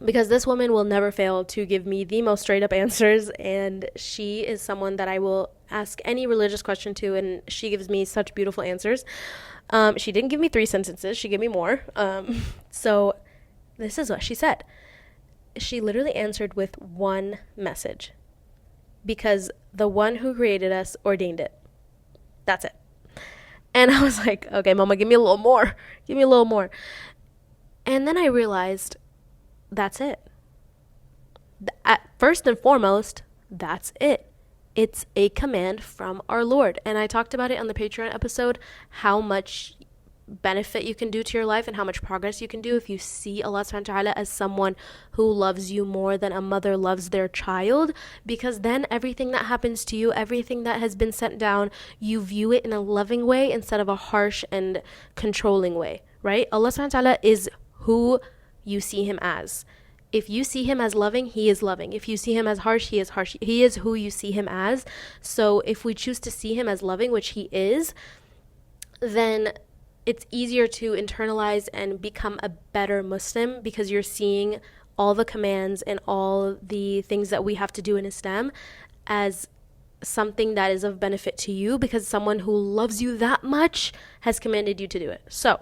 A: Because this woman will never fail to give me the most straight up answers, and she is someone that I will ask any religious question to, and she gives me such beautiful answers. She didn't give me 3 sentences, she gave me more. So this is what she said. She literally answered with one message: because the one who created us ordained it. That's it. And I was like, okay, mama, give me a little more. Give me a little more. And then I realized, that's it. First and foremost, that's it. It's a command from our Lord. And I talked about it on the Patreon episode, how much benefit you can do to your life and how much progress you can do if you see Allah subhanahu wa ta'ala as someone who loves you more than a mother loves their child, because then everything that happens to you, everything that has been sent down, you view it in a loving way instead of a harsh and controlling way, right? Allah subhanahu wa ta'ala is who you see him as. If you see him as loving, he is loving. If you see him as harsh, he is harsh. He is who you see him as. So if we choose to see him as loving, which he is, then it's easier to internalize and become a better Muslim, because you're seeing all the commands and all the things that we have to do in Islam as something that is of benefit to you, because someone who loves you that much has commanded you to do it. So,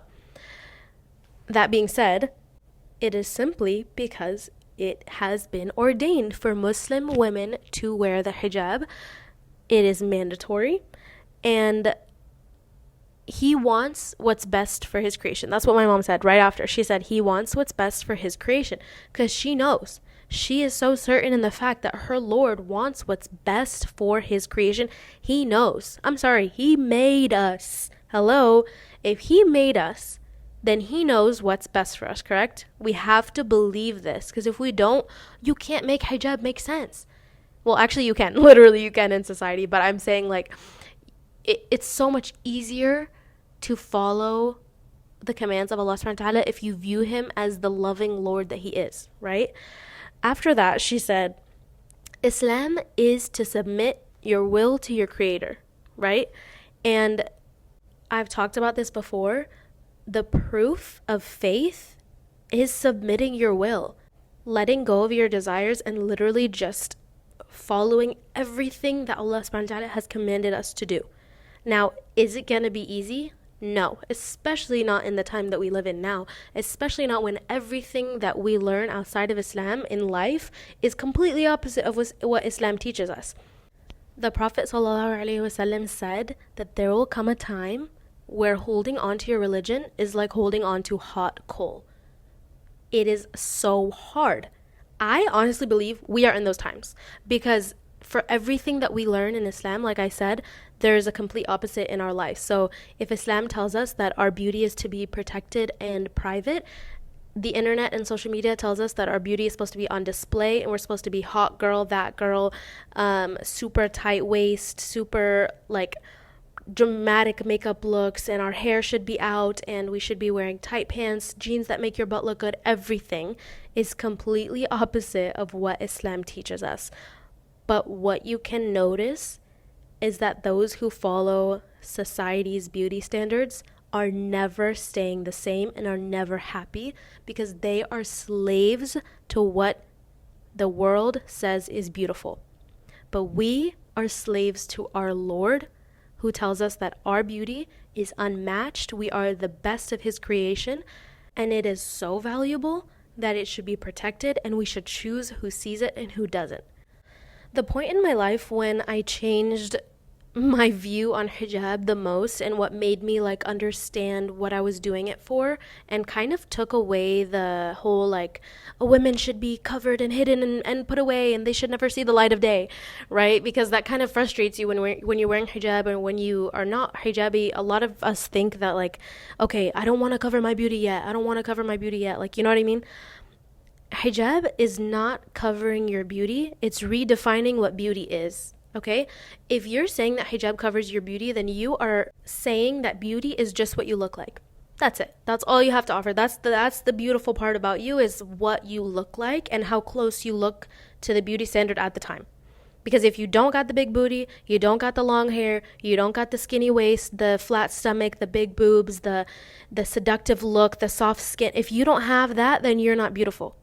A: that being said, it is simply because it has been ordained for Muslim women to wear the hijab. It is mandatory, and he wants what's best for his creation. That's what my mom said right after. She said he wants what's best for his creation, because she knows. She is so certain in the fact that her Lord wants what's best for his creation. He knows. I'm sorry, he made us. Hello? If he made us, then he knows what's best for us, correct? We have to believe this, because if we don't, you can't make hijab make sense. Well, actually you can. Literally you can in society, but I'm saying like it's so much easier to follow the commands of Allah subhanahu wa ta'ala if you view him as the loving Lord that he is, right? After that, she said, Islam is to submit your will to your creator, right? And I've talked about this before. The proof of faith is submitting your will, letting go of your desires, and literally just following everything that Allah subhanahu wa ta'ala has commanded us to do. Now, is it going to be easy? No, especially not in the time that we live in now, especially not when everything that we learn outside of Islam in life is completely opposite of what Islam teaches us. The Prophet ﷺ said that there will come a time where holding on to your religion is like holding on to hot coal. It is so hard. I honestly believe we are in those times, because for everything that we learn in Islam, like I said, there's a complete opposite in our life. So if Islam tells us that our beauty is to be protected and private, the internet and social media tells us that our beauty is supposed to be on display, and we're supposed to be hot girl, that girl, super tight waist, super like dramatic makeup looks, and our hair should be out, and we should be wearing tight pants, jeans that make your butt look good. Everything is completely opposite of what Islam teaches us. But what you can notice is that those who follow society's beauty standards are never staying the same and are never happy, because they are slaves to what the world says is beautiful. But we are slaves to our Lord, who tells us that our beauty is unmatched. We are the best of his creation, and it is so valuable that it should be protected, and we should choose who sees it and who doesn't. The point in my life when I changed my view on hijab the most, and what made me like understand what I was doing it for, and kind of took away the whole like women should be covered and hidden and put away, and they should never see the light of day, right? Because that kind of frustrates you when you're wearing hijab, and when you are not hijabi. A lot of us think that like, okay, I don't want to cover my beauty yet. I don't want to cover my beauty yet. Like, you know what I mean? Hijab is not covering your beauty. It's redefining what beauty is. Okay? If you're saying that hijab covers your beauty, then you are saying that beauty is just what you look like. That's it. That's all you have to offer. That's the beautiful part about you, is what you look like and how close you look to the beauty standard at the time. Because if you don't got the big booty, you don't got the long hair, you don't got the skinny waist, the flat stomach, the big boobs, the seductive look, the soft skin, if you don't have that, then you're not beautiful.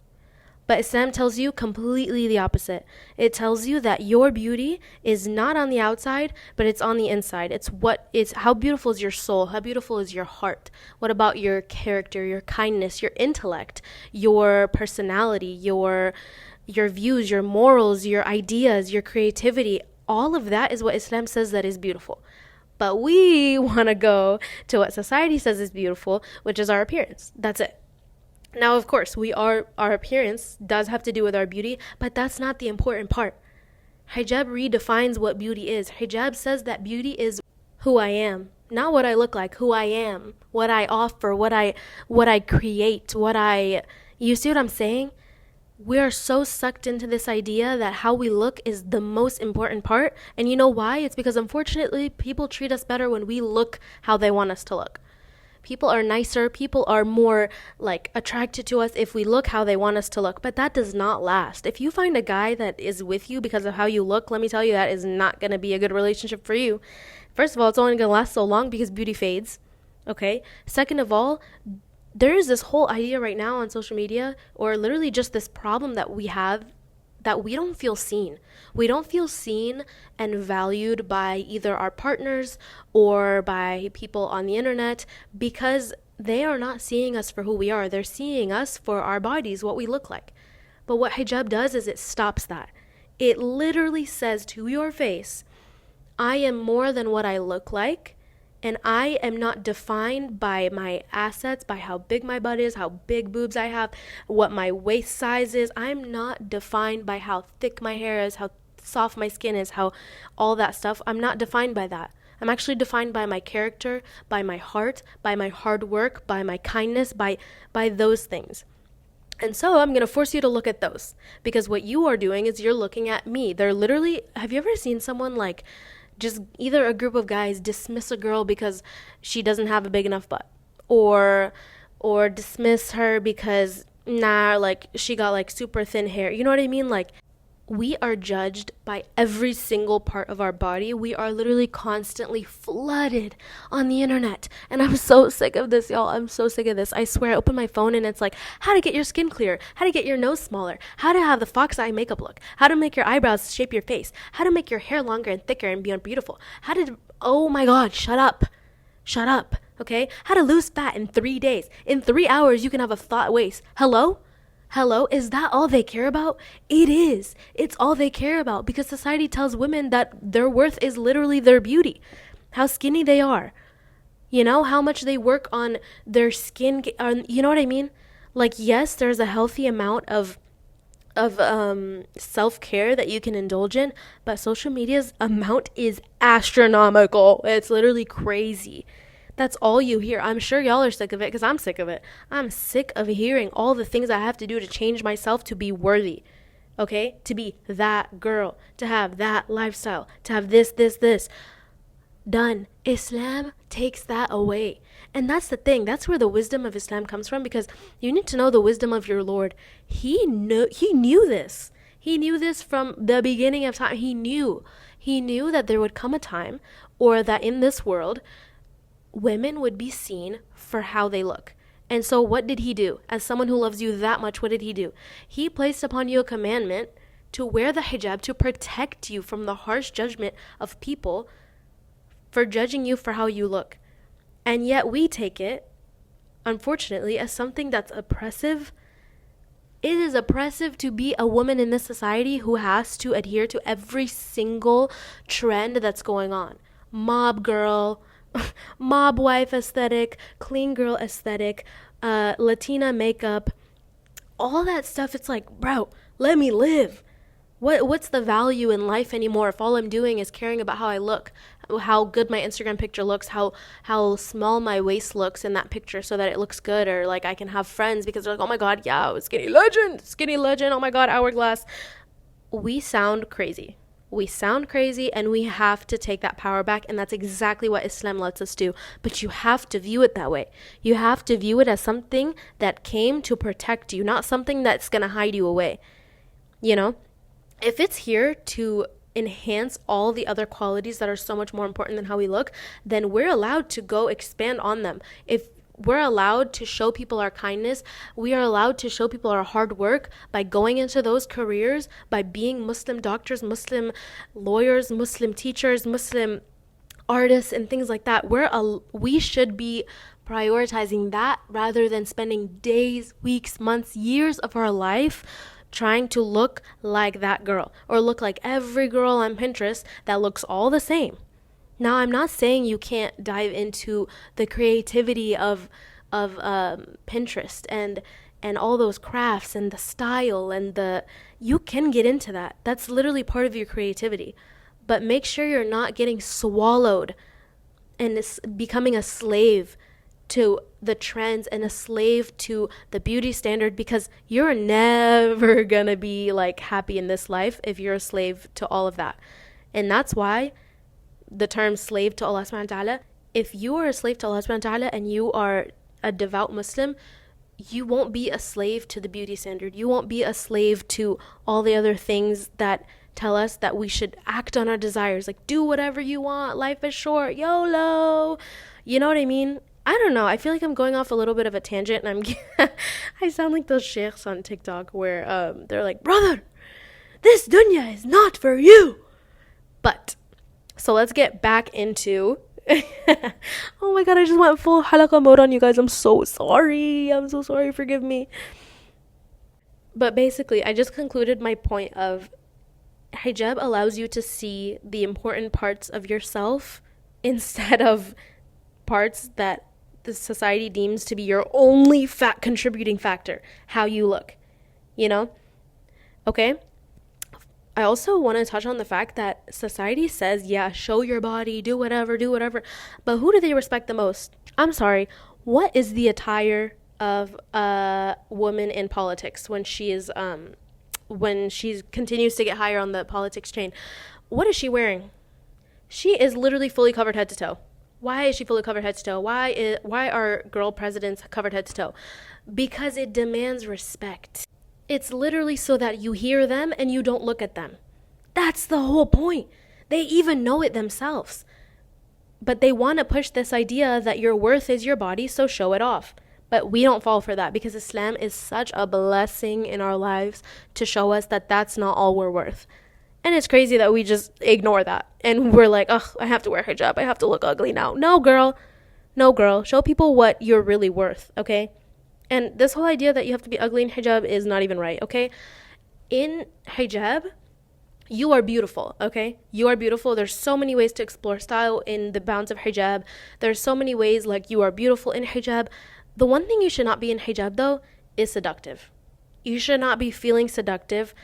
A: But Islam tells you completely the opposite. It tells you that your beauty is not on the outside, but it's on the inside. It's how beautiful is your soul? How beautiful is your heart? What about your character, your kindness, your intellect, your personality, your views, your morals, your ideas, your creativity? All of that is what Islam says that is beautiful. But we want to go to what society says is beautiful, which is our appearance. That's it. Now, of course, our appearance does have to do with our beauty, but that's not the important part. Hijab redefines what beauty is. Hijab says that beauty is who I am, not what I look like, who I am, what I offer, what I create, you see what I'm saying? We are so sucked into this idea that how we look is the most important part. And you know why? It's because unfortunately people treat us better when we look how they want us to look. People are nicer. People are more like attracted to us if we look how they want us to look. But that does not last. If you find a guy that is with you because of how you look, let me tell you, that is not going to be a good relationship for you. First of all, it's only going to last so long because beauty fades. Okay. Second of all, there is this whole idea right now on social media, or literally just this problem that we have, that we don't feel seen. We don't feel seen and valued by either our partners or by people on the internet, because they are not seeing us for who we are. They're seeing us for our bodies, what we look like. But what hijab does is it stops that. It literally says to your face, I am more than what I look like. And I am not defined by my assets, by how big my butt is, how big boobs I have, what my waist size is. I'm not defined by how thick my hair is, how soft my skin is, how all that stuff. I'm not defined by that. I'm actually defined by my character, by my heart, by my hard work, by my kindness, by those things. And so I'm going to force you to look at those, because what you are doing is you're looking at me. They're literally, have you ever seen someone like just either a group of guys dismiss a girl because she doesn't have a big enough butt, or dismiss her because like she got like super thin hair. You know what I mean? Like, we are judged by every single part of our body. We are literally constantly flooded on the internet. And I'm so sick of this, y'all. I'm so sick of this. I swear, I open my phone and it's like, how to get your skin clearer, how to get your nose smaller, how to have the fox eye makeup look, how to make your eyebrows shape your face, how to make your hair longer and thicker and beyond beautiful, oh my God, shut up. Okay? How to lose fat in 3 days. In 3 hours, you can have a flat waist. Hello, is that all they care about? It is. It's all they care about, because society tells women that their worth is literally their beauty, how skinny they are, you know, how much they work on their skin, you know what I mean? Like, yes, there's a healthy amount of self-care that you can indulge in, but social media's amount is astronomical. It's literally crazy. That's all you hear. I'm sure y'all are sick of it, because I'm sick of it. I'm sick of hearing all the things I have to do to change myself to be worthy. Okay? To be that girl. To have that lifestyle. To have this. Done. Islam takes that away. And that's the thing. That's where the wisdom of Islam comes from, because you need to know the wisdom of your Lord. He knew this. He knew this from the beginning of time. He knew that there would come a time, or that in this world, women would be seen for how they look. And so what did he do? As someone who loves you that much, what did he do? He placed upon you a commandment to wear the hijab, to protect you from the harsh judgment of people for judging you for how you look. And yet we take it, unfortunately, as something that's oppressive. It is oppressive to be a woman in this society who has to adhere to every single trend that's going on. Mob girl, mob wife aesthetic, clean girl aesthetic, Latina makeup, all that stuff. It's like, bro, let me live. What's the value in life anymore if all I'm doing is caring about how I look, how good my Instagram picture looks, how small my waist looks in that picture so that it looks good, or like I can have friends because they're like, oh my God, yeah, skinny legend, oh my God, hourglass. We sound crazy, and we have to take that power back, and that's exactly what Islam lets us do. But you have to view it that way. You have to view it as something that came to protect you, not something that's going to hide you away. You know, if it's here to enhance all the other qualities that are so much more important than how we look, then we're allowed to go expand on them. If we're allowed to show people our kindness, we are allowed to show people our hard work by going into those careers, by being Muslim doctors, Muslim lawyers, Muslim teachers, Muslim artists, and things like that. We should be prioritizing that rather than spending days, weeks, months, years of our life trying to look like that girl, or look like every girl on Pinterest that looks all the same. Now, I'm not saying you can't dive into the creativity of Pinterest and all those crafts and the style you can get into that. That's literally part of your creativity. But make sure you're not getting swallowed and becoming a slave to the trends and a slave to the beauty standard, because you're never gonna be like happy in this life if you're a slave to all of that. And that's why the term slave to Allah subhanahu wa ta'ala if you are a slave to Allah subhanahu wa ta'ala and you are a devout Muslim, you won't be a slave to the beauty standard. You won't be a slave to all the other things that tell us that we should act on our desires. Like, do whatever you want. Life is short. YOLO. You know what I mean? I don't know. I feel like I'm going off a little bit of a tangent, and I sound like those sheikhs on TikTok where they're like, brother, this dunya is not for you. But, so let's get back into... Oh my god, I just went full halakha mode on you guys. I'm so sorry. Forgive me. But basically, I just concluded my point of hijab allows you to see the important parts of yourself instead of parts that the society deems to be your only contributing factor, how you look, you know? Okay? I also want to touch on the fact that society says, yeah, show your body, do whatever. But who do they respect the most? I'm sorry. What is the attire of a woman in politics when she continues to get higher on the politics chain? What is she wearing? She is literally fully covered head to toe. Why is she fully covered head to toe? Why are girl presidents covered head to toe? Because it demands respect. It's literally so that you hear them and you don't look at them. That's the whole point. They even know it themselves. But they want to push this idea that your worth is your body, so show it off. But we don't fall for that because Islam is such a blessing in our lives to show us that that's not all we're worth. And it's crazy that we just ignore that. And we're like, ugh, I have to wear hijab. I have to look ugly now. No, girl. Show people what you're really worth, okay? And this whole idea that you have to be ugly in hijab is not even right, okay? In hijab, you are beautiful, okay? You are beautiful. There's so many ways to explore style in the bounds of hijab. There's so many ways, like, you are beautiful in hijab. The one thing you should not be in hijab, though, is seductive. You should not be feeling seductive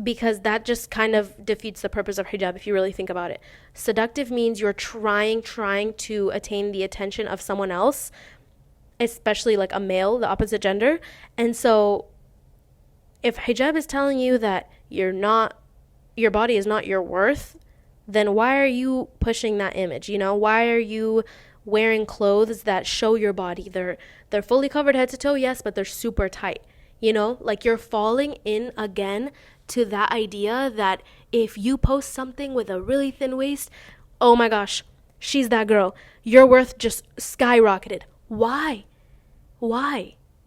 A: because that just kind of defeats the purpose of hijab if you really think about it. Seductive means you're trying to attain the attention of someone else, especially like a male, the opposite gender. And so if hijab is telling you that your body is not your worth, then why are you pushing that image? You know, why are you wearing clothes that show your body? They're fully covered head to toe, yes, but they're super tight. You know, like you're falling in again to that idea that if you post something with a really thin waist, oh my gosh, she's that girl. Your worth just skyrocketed. Why?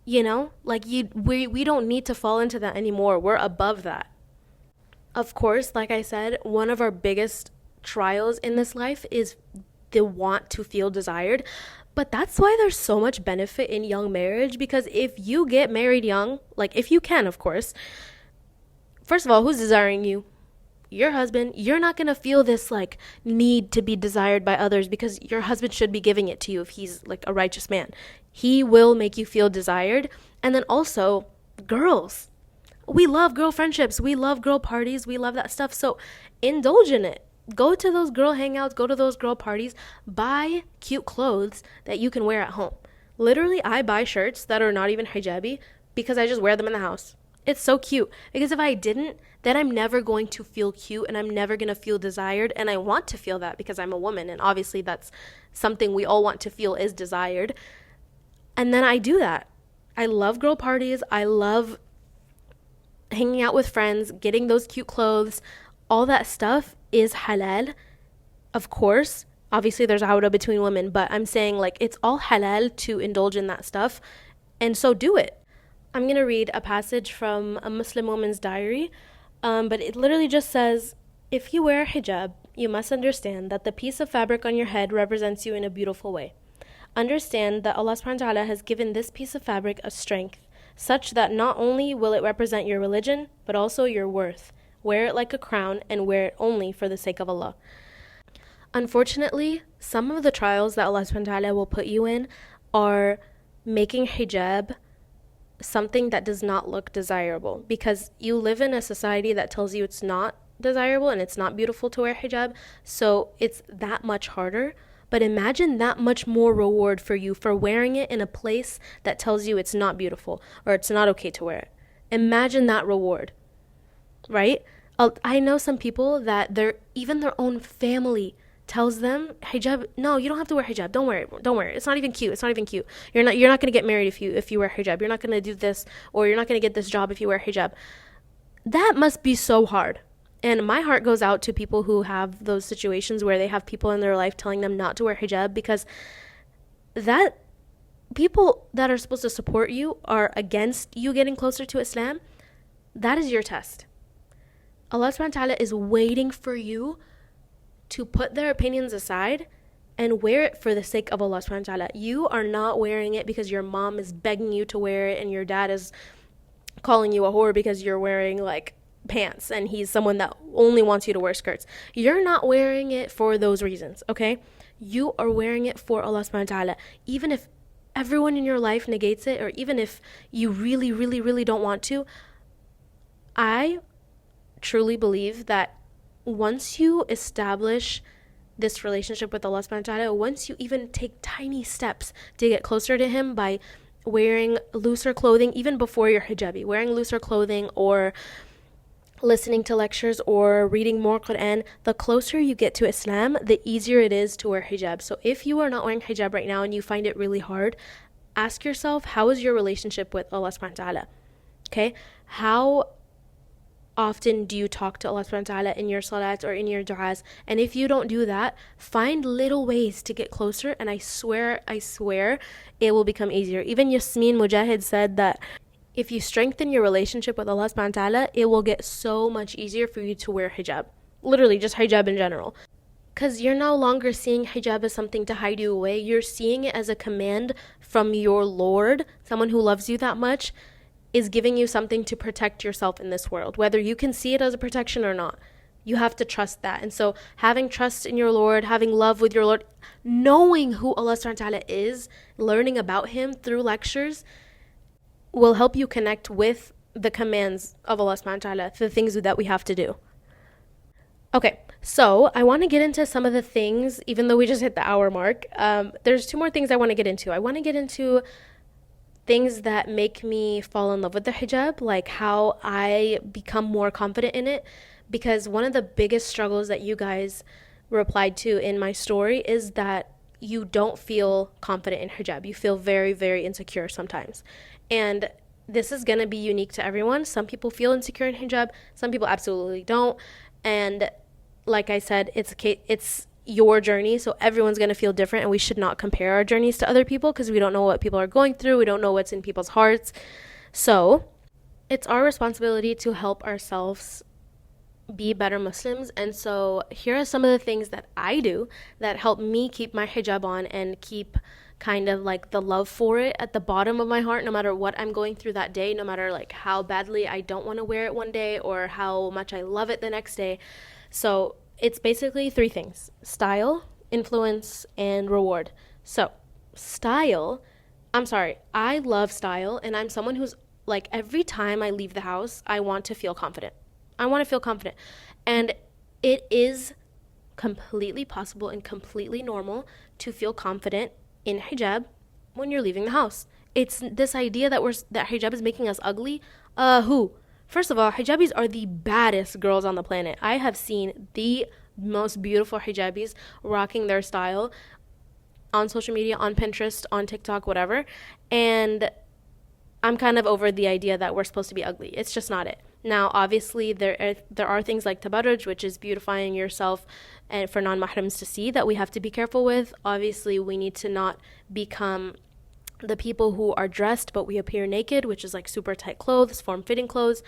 A: You know, like we don't need to fall into that anymore. We're above that. Of course, like I said, one of our biggest trials in this life is the want to feel desired. But that's why there's so much benefit in young marriage, because if you get married young, like if you can, of course, first of all, who's desiring you? Your husband. You're not going to feel this like need to be desired by others because your husband should be giving it to you if he's like a righteous man. He will make you feel desired. And then also, girls. We love girl friendships. We love girl parties. We love that stuff. So indulge in it. Go to those girl hangouts. Go to those girl parties. Buy cute clothes that you can wear at home. Literally, I buy shirts that are not even hijabi because I just wear them in the house. It's so cute. Because if I didn't, then I'm never going to feel cute and I'm never going to feel desired. And I want to feel that because I'm a woman. And obviously that's something we all want to feel is desired. And then I do that. I love girl parties. I love hanging out with friends, getting those cute clothes. All that stuff is halal. Of course, obviously there's awra between women, but I'm saying like it's all halal to indulge in that stuff. And so do it. I'm going to read a passage from a Muslim woman's diary, but it literally just says, if you wear hijab, you must understand that the piece of fabric on your head represents you in a beautiful way. Understand that Allah subhanahu wa ta'ala has given this piece of fabric a strength, such that not only will it represent your religion, but also your worth. Wear it like a crown and wear it only for the sake of Allah. Unfortunately, some of the trials that Allah subhanahu wa ta'ala will put you in are making hijab something that does not look desirable, because you live in a society that tells you it's not desirable and it's not beautiful to wear hijab, so it's that much harder. But imagine that much more reward for you for wearing it in a place that tells you it's not beautiful or it's not okay to wear it. Imagine that reward, right? I know some people that even their own family tells them hijab, no, you don't have to wear hijab. Don't wear it. Don't wear it. It's not even cute. It's not even cute. You're not going to get married if you wear hijab. You're not going to do this, or you're not going to get this job if you wear hijab. That must be so hard. And my heart goes out to people who have those situations where they have people in their life telling them not to wear hijab, because that people that are supposed to support you are against you getting closer to Islam. That is your test. Allah subhanahu wa ta'ala is waiting for you to put their opinions aside and wear it for the sake of Allah subhanahu wa ta'ala. You are not wearing it because your mom is begging you to wear it and your dad is calling you a whore because you're wearing like pants and he's someone that only wants you to wear skirts. You're not wearing it for those reasons, okay? You are wearing it for Allah subhanahu wa ta'ala. Even if everyone in your life negates it, or even if you really, really, really don't want to, I truly believe that once you establish this relationship with Allah subhanahu wa ta'ala, once you even take tiny steps to get closer to Him by wearing looser clothing, even before you're hijabi, wearing looser clothing or listening to lectures or reading more Quran, the closer you get to Islam, the easier it is to wear hijab. So if you are not wearing hijab right now and you find it really hard, ask yourself, how is your relationship with Allah subhanahu wa ta'ala? Okay? How often do you talk to Allah subhanahu wa ta'ala in your salats or in your du'as? And if you don't do that, find little ways to get closer, and I swear, it will become easier. Even Yasmin Mujahid said that if you strengthen your relationship with Allah subhanahu wa ta'ala, it will get so much easier for you to wear hijab. Literally, just hijab in general. Because you're no longer seeing hijab as something to hide you away. You're seeing it as a command from your Lord, someone who loves you that much, is giving you something to protect yourself in this world. Whether you can see it as a protection or not, you have to trust that. And so having trust in your Lord, having love with your Lord, knowing who Allah subhanahu wa ta'ala is, learning about Him through lectures, will help you connect with the commands of Allah subhanahu wa ta'ala, the things that we have to do. Okay, so I want to get into some of the things, even though we just hit the hour mark. There's two more things I want to get into. I want to get into things that make me fall in love with the hijab, like how I become more confident in it, because one of the biggest struggles that you guys replied to in my story is that you don't feel confident in hijab. You feel very, very insecure sometimes. And this is going to be unique to everyone. Some people feel insecure in hijab, some people absolutely don't. And like I said, it's your journey, so everyone's going to feel different, and we should not compare our journeys to other people because we don't know what people are going through. We don't know what's in people's hearts. So it's our responsibility to help ourselves be better Muslims. And so here are some of the things that I do that help me keep my hijab on and keep kind of like the love for it at the bottom of my heart, no matter what I'm going through that day, no matter like how badly I don't want to wear it one day or how much I love it the next day. So it's basically three things: style, influence, and reward. So I love style, and I'm someone who's like, every time I leave the house, I want to feel confident. And it is completely possible and completely normal to feel confident in hijab when you're leaving the house. It's this idea that hijab is making us ugly. Who? First of all, hijabis are the baddest girls on the planet. I have seen the most beautiful hijabis rocking their style on social media, on Pinterest, on TikTok, whatever. And I'm kind of over the idea that we're supposed to be ugly. It's just not it. Now, obviously, there are things like tabarruj, which is beautifying yourself and for non-mahrams to see, that we have to be careful with. Obviously, we need to not become the people who are dressed but we appear naked, which is like super tight clothes, form-fitting clothes.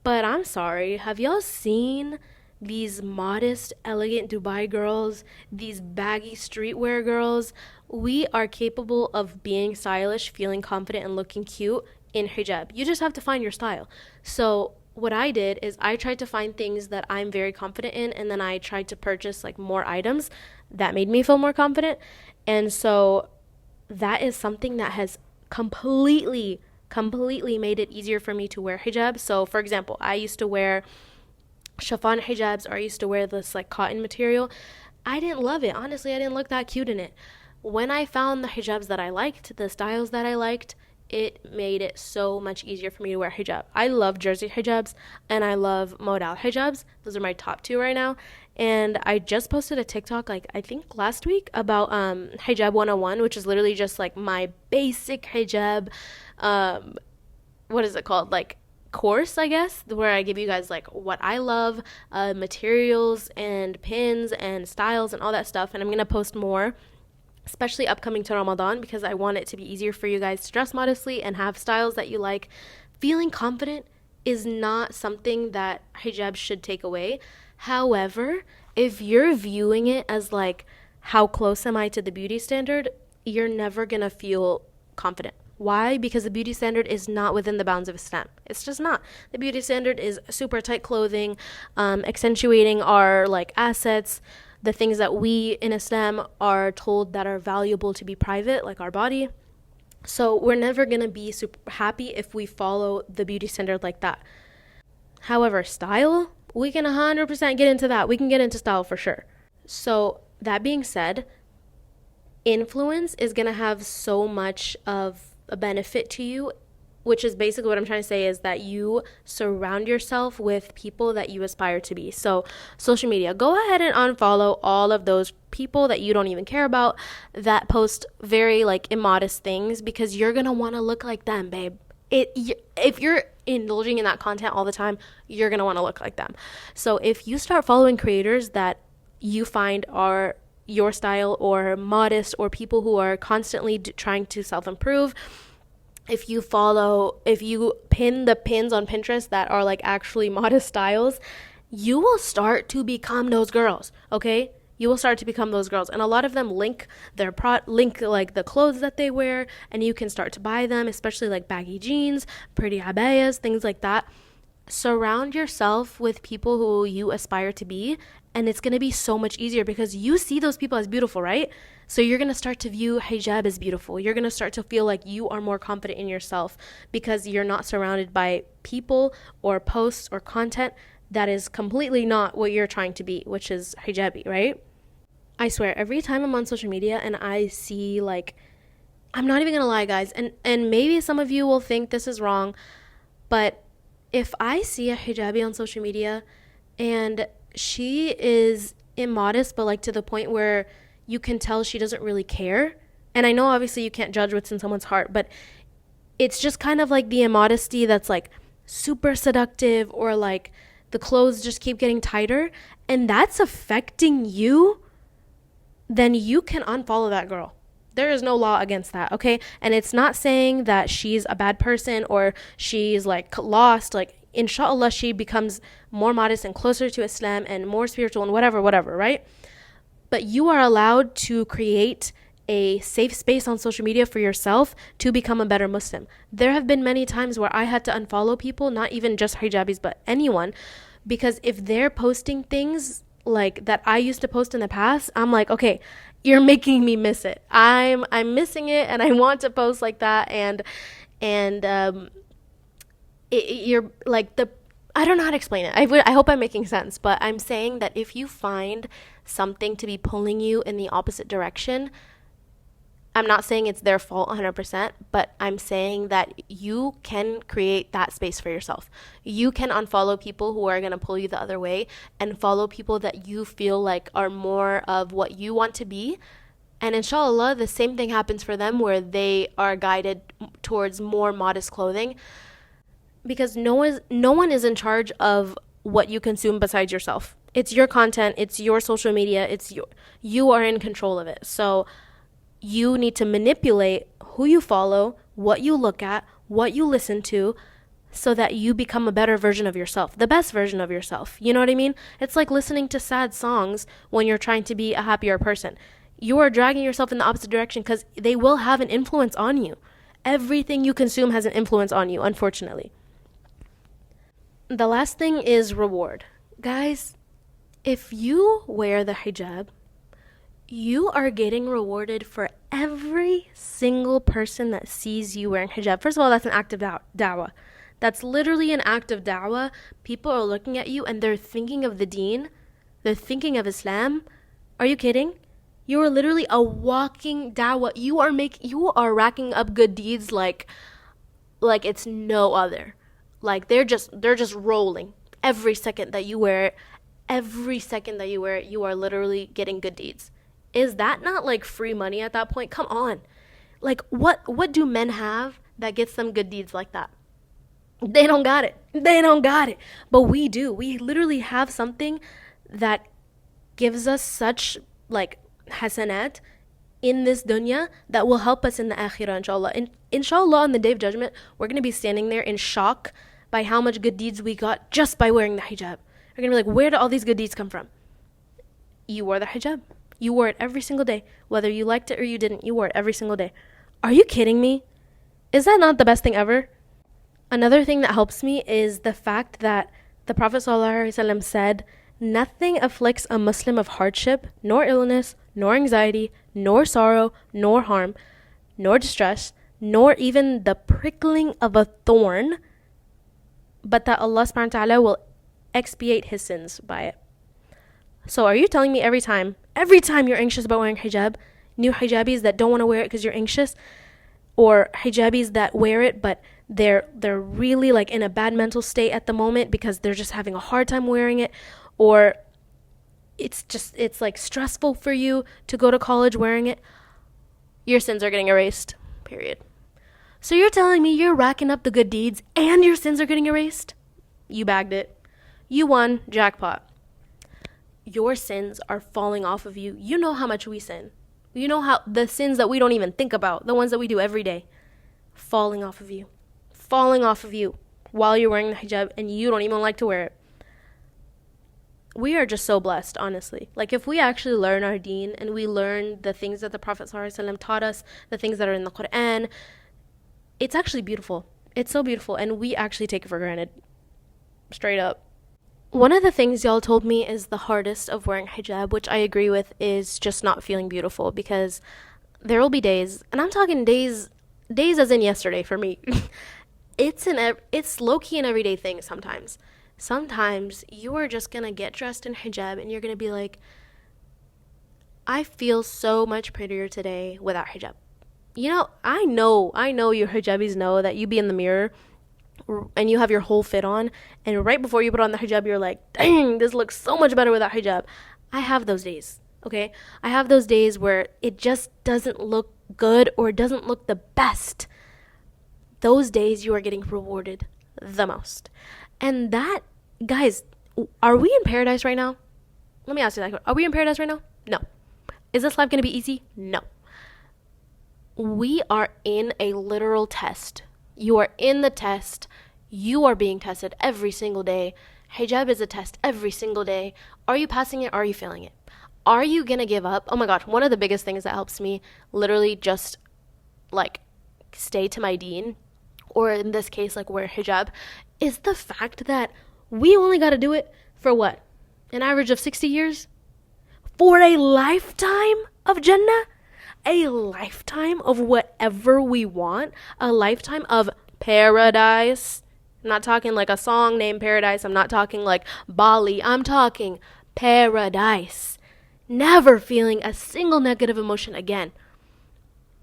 A: But I'm sorry, have y'all seen these modest, elegant Dubai girls, these baggy streetwear girls? We are capable of being stylish, feeling confident, and looking cute in hijab. You just have to find your style. So what I did is I tried to find things that I'm very confident in, and then I tried to purchase like more items that made me feel more confident. And so that is something that has completely made it easier for me to wear hijab. So for example, I used to wear chiffon hijabs, or I used to wear this like cotton material. I didn't love it. Honestly, I didn't look that cute in it. When I found the hijabs that I liked, the styles that I liked, it made it so much easier for me to wear hijab. I love jersey hijabs and I love modal hijabs. Those are my top two right now. And I just posted a TikTok, like I think last week, about hijab 101, which is literally just like my basic hijab, um, what is it called? Like course, I guess, where I give you guys like what I love, materials and pins and styles and all that stuff. And I'm gonna post more, especially upcoming to Ramadan, because I want it to be easier for you guys to dress modestly and have styles that you like. Feeling confident is not something that hijab should take away. However, if you're viewing it as like, how close am I to the beauty standard, you're never gonna feel confident. Why? Because the beauty standard is not within the bounds of Islam. It's just not. The beauty standard is super tight clothing, accentuating our like assets, the things that we in Islam are told that are valuable to be private, like our body. So we're never gonna be super happy if we follow the beauty standard like that. However, style, we can 100% get into that. We can get into style for sure. So that being said, influence is going to have so much of a benefit to you, which is basically what I'm trying to say, is that you surround yourself with people that you aspire to be. So social media, go ahead and unfollow all of those people that you don't even care about that post very like immodest things, because you're going to want to look like them, babe. If you're indulging in that content all the time, you're going to want to look like them. So if you start following creators that you find are your style or modest, or people who are constantly trying to self-improve, if you pin the pins on Pinterest that are like actually modest styles, you will start to become those girls, okay? You will start to become those girls. And a lot of them link like the clothes that they wear, and you can start to buy them, especially like baggy jeans, pretty abayas, things like that. Surround yourself with people who you aspire to be, and it's going to be so much easier because you see those people as beautiful, right? So you're going to start to view hijab as beautiful. You're going to start to feel like you are more confident in yourself because you're not surrounded by people or posts or content that is completely not what you're trying to be, which is hijabi, right? I swear, every time I'm on social media and I see, like, I'm not even gonna lie, guys, and maybe some of you will think this is wrong, but if I see a hijabi on social media and she is immodest, but like to the point where you can tell she doesn't really care, and I know obviously you can't judge what's in someone's heart, but it's just kind of like the immodesty that's like super seductive, or like the clothes just keep getting tighter, and that's affecting you, then you can unfollow that girl. There is no law against that, okay? And it's not saying that she's a bad person or she's like lost. Like, inshallah, she becomes more modest and closer to Islam and more spiritual and whatever, right? But you are allowed to create a safe space on social media for yourself to become a better Muslim. There have been many times where I had to unfollow people, not even just hijabis, but anyone, because if they're posting things like that I used to post in the past, I'm like, okay, you're making me miss it. I'm missing it, and I want to post like that, and you're like I don't know how to explain it. I hope I'm making sense, but I'm saying that if you find something to be pulling you in the opposite direction, I'm not saying it's their fault 100%, but I'm saying that you can create that space for yourself. You can unfollow people who are going to pull you the other way and follow people that you feel like are more of what you want to be. And inshallah, the same thing happens for them, where they are guided towards more modest clothing, because no one is in charge of what you consume besides yourself. It's your content, it's your social media, you are in control of it. So you need to manipulate who you follow, what you look at, what you listen to, so that you become a better version of yourself, the best version of yourself. You know what I mean? It's like listening to sad songs when you're trying to be a happier person. You are dragging yourself in the opposite direction because they will have an influence on you. Everything you consume has an influence on you, unfortunately. The last thing is reward. Guys, if you wear the hijab, you are getting rewarded for every single person that sees you wearing hijab. First of all, that's an act of da'wah. That's literally an act of da'wah. People are looking at you and they're thinking of the deen. They're thinking of Islam. Are you kidding? You are literally a walking da'wah. You are racking up good deeds like it's no other. Like they're just rolling every second that you wear it. every second that you wear it, you are literally getting good deeds. Is that not like free money at that point? Come on. Like what do men have that gets them good deeds like that? They don't got it. They don't got it. But we do. We literally have something that gives us such like hasanat in this dunya that will help us in the akhirah, inshallah. Inshallah, on the day of judgment, we're going to be standing there in shock by how much good deeds we got just by wearing the hijab. We're going to be like, where do all these good deeds come from? You wore the hijab. You wore it every single day. Whether you liked it or you didn't, you wore it every single day. Are you kidding me? Is that not the best thing ever? Another thing that helps me is the fact that the Prophet ﷺ said, nothing afflicts a Muslim of hardship, nor illness, nor anxiety, nor sorrow, nor harm, nor distress, nor even the prickling of a thorn, but that Allah subhanahu wa ta'ala will expiate his sins by it. So are you telling me every time you're anxious about wearing hijab, new hijabis that don't want to wear it because you're anxious, or hijabis that wear it but they're really like in a bad mental state at the moment because they're just having a hard time wearing it, or it's like stressful for you to go to college wearing it, your sins are getting erased, period. So you're telling me you're racking up the good deeds and your sins are getting erased? You bagged it. You won, jackpot. Your sins are falling off of you. You know how much we sin. You know how the sins that we don't even think about, the ones that we do every day, falling off of you while you're wearing the hijab and you don't even like to wear it. We are just so blessed, honestly. Like, if we actually learn our deen and we learn the things that the Prophet ﷺ taught us, the things that are in the Quran, it's actually beautiful. It's so beautiful, and we actually take it for granted. Straight up. One of the things y'all told me is the hardest of wearing hijab, which I agree with, is just not feeling beautiful, because there will be days, and I'm talking days as in yesterday for me. It's low-key an everyday thing sometimes. Sometimes you are just gonna get dressed in hijab and you're gonna be like, I feel so much prettier today without hijab. You know, I know your hijabis know that you be in the mirror and you have your whole fit on, and right before you put on the hijab, you're like, dang, this looks so much better without hijab. I have those days, okay? I have those days where it just doesn't look good or it doesn't look the best. Those days you are getting rewarded the most. And that, guys, are we in paradise right now? Let me ask you that. Are we in paradise right now? No. Is this life going to be easy? No. We are in a literal test. You are in the test. You are being tested every single day. Hijab is a test every single day. Are you passing it? Are you failing it? Are you going to give up? Oh my God. One of the biggest things that helps me literally just like stay to my deen, or in this case, like wear hijab, is the fact that we only got to do it for what? An average of 60 years? For a lifetime of Jannah? A lifetime of whatever we want? A lifetime of paradise? I'm not talking like a song named Paradise. I'm not talking like Bali. I'm talking paradise. Never feeling a single negative emotion again.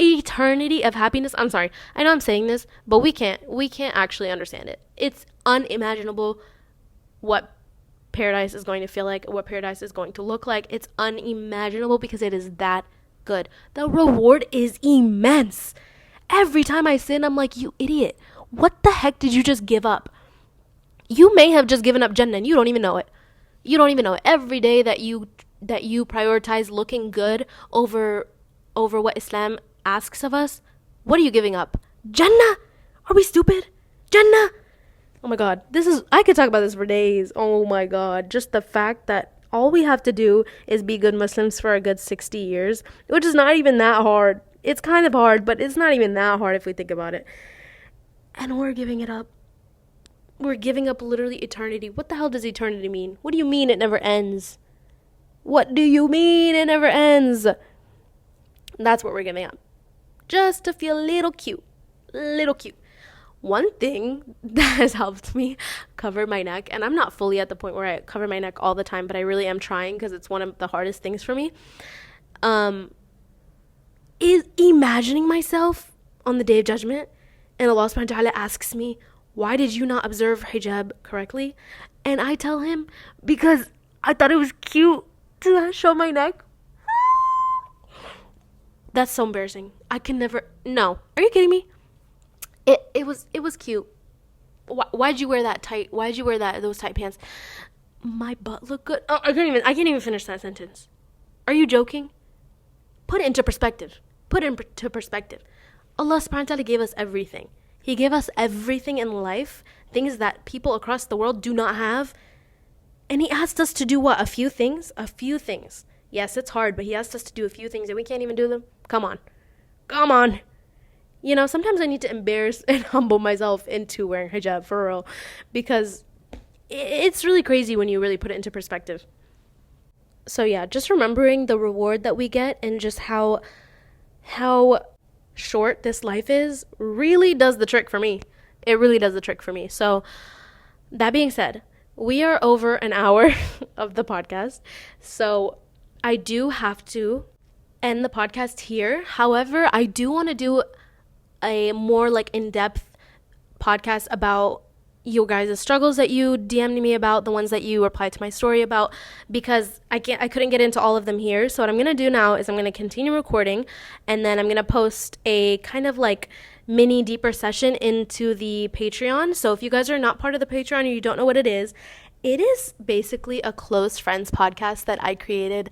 A: Eternity of happiness. I'm sorry, I know I'm saying this, but we can't actually understand it. It's unimaginable what paradise is going to feel like, what paradise is going to look like. It's unimaginable because it is that good. The reward is immense. Every time I sin, I'm like, you idiot, what the heck did you just give up? You may have just given up Jannah and you don't even know it. Every day that you prioritize looking good over what Islam asks of us, what are you giving up? Jannah? Are we stupid? Jannah? Oh my God, I could talk about this for days. Oh my God, just the fact that all we have to do is be good Muslims for a good 60 years, which is not even that hard. It's kind of hard, but it's not even that hard if we think about it. And we're giving it up. We're giving up literally eternity. What the hell does eternity mean? What do you mean it never ends? What do you mean it never ends? That's what we're giving up. Just to feel a little cute. One thing that has helped me cover my neck, and I'm not fully at the point where I cover my neck all the time, but I really am trying because it's one of the hardest things for me, is imagining myself on the Day of Judgment, and Allah subhanahu wa ta'ala asks me, why did you not observe hijab correctly? And I tell him, because I thought it was cute to show my neck. That's so embarrassing. I can never. No, are you kidding me? It was cute. Why'd you wear that tight? Why'd you wear those tight pants? My butt looked good. Oh, I can't even finish that sentence. Are you joking? Put it into perspective. Put it into perspective. Allah subhanahu wa ta'ala gave us everything. He gave us everything in life, things that people across the world do not have. And he asked us to do what? A few things? A few things. Yes, it's hard, but he asked us to do a few things and we can't even do them. Come on. Come on. You know, sometimes I need to embarrass and humble myself into wearing hijab, for real. Because it's really crazy when you really put it into perspective. So yeah, just remembering the reward that we get and just how short this life is really does the trick for me. It really does the trick for me. So that being said, we are over an hour of the podcast. So I do have to end the podcast here. However, I do want to do a more like in-depth podcast about you guys' struggles that you DM'd me about, the ones that you replied to my story about, because I couldn't get into all of them here. So what I'm gonna do now is I'm gonna continue recording, and then I'm gonna post a kind of like mini deeper session into the Patreon. So if you guys are not part of the Patreon or you don't know what it is basically a close friends podcast that I created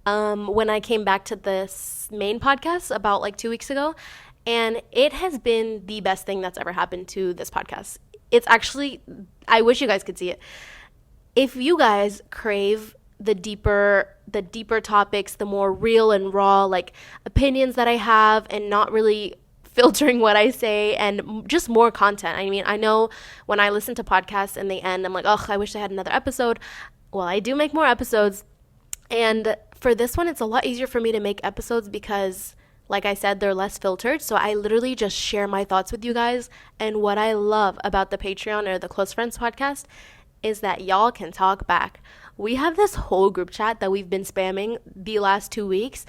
A: when I came back to this main podcast about like 2 weeks ago. And it has been the best thing that's ever happened to this podcast. It's actually, I wish you guys could see it. If you guys crave the deeper topics, the more real and raw like opinions that I have, and not really filtering what I say, and just more content. I mean, I know when I listen to podcasts and they end, I'm like, oh, I wish I had another episode. Well, I do make more episodes. And for this one, it's a lot easier for me to make episodes because, like I said, they're less filtered. So I literally just share my thoughts with you guys. And what I love about the Patreon or the Close Friends podcast is that y'all can talk back. We have this whole group chat that we've been spamming the last 2 weeks.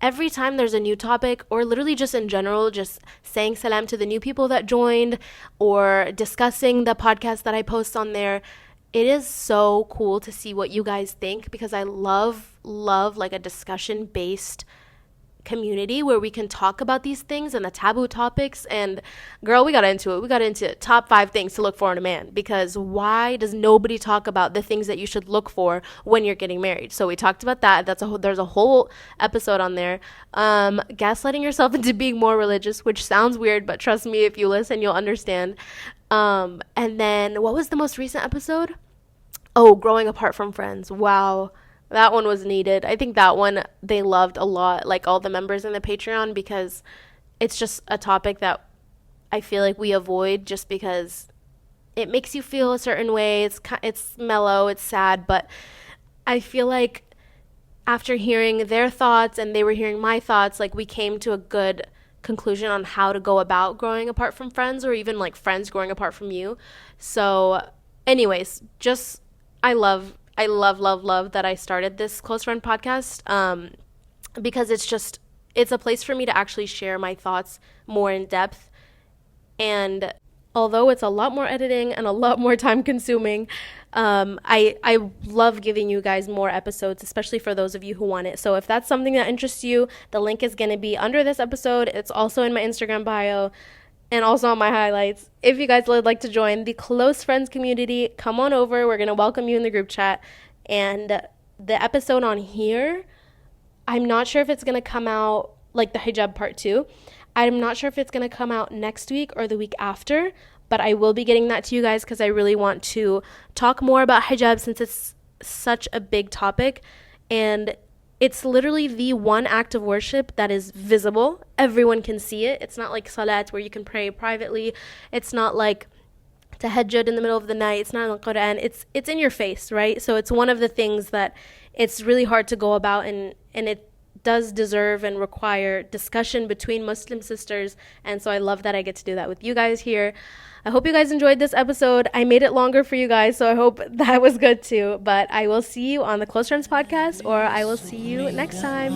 A: Every time there's a new topic, or literally just in general, just saying salam to the new people that joined, or discussing the podcast that I post on there. It is so cool to see what you guys think, because I love like a discussion-based community where we can talk about these things and the taboo topics. And girl, we got into it. We got into top 5 things to look for in a man, because why does nobody talk about the things that you should look for when you're getting married? So we talked about that. There's a whole episode on there. Gaslighting yourself into being more religious, which sounds weird, but trust me, if you listen, you'll understand. And then what was the most recent episode? Oh, growing apart from friends. Wow. That one was needed. I think that one they loved a lot, like all the members in the Patreon, because it's just a topic that I feel like we avoid just because it makes you feel a certain way. It's mellow, it's sad, but I feel like after hearing their thoughts and they were hearing my thoughts, like we came to a good conclusion on how to go about growing apart from friends, or even like friends growing apart from you. So anyways, just I love that I started this Close Friend podcast, because it's a place for me to actually share my thoughts more in depth. And although it's a lot more editing and a lot more time consuming, I love giving you guys more episodes, especially for those of you who want it. So if that's something that interests you, the link is going to be under this episode. It's also in my Instagram bio and also on my highlights. If you guys would like to join the Close Friends community, come on over. We're going to welcome you in the group chat. And the episode on here, I'm not sure if it's going to come out, like the hijab part 2. I'm not sure if it's going to come out next week or the week after, but I will be getting that to you guys because I really want to talk more about hijab, since it's such a big topic. And it's literally the one act of worship that is visible. Everyone can see it. It's not like salat where you can pray privately. It's not like tahajjud in the middle of the night. It's not in the Quran. It's in your face, right? So it's one of the things that it's really hard to go about, and it does deserve and require discussion between Muslim sisters. And so I love that I get to do that with you guys here. I hope you guys enjoyed this episode. I made it longer for you guys, so I hope that was good too. But I will see you on the Close Friends podcast, or I will see you next time.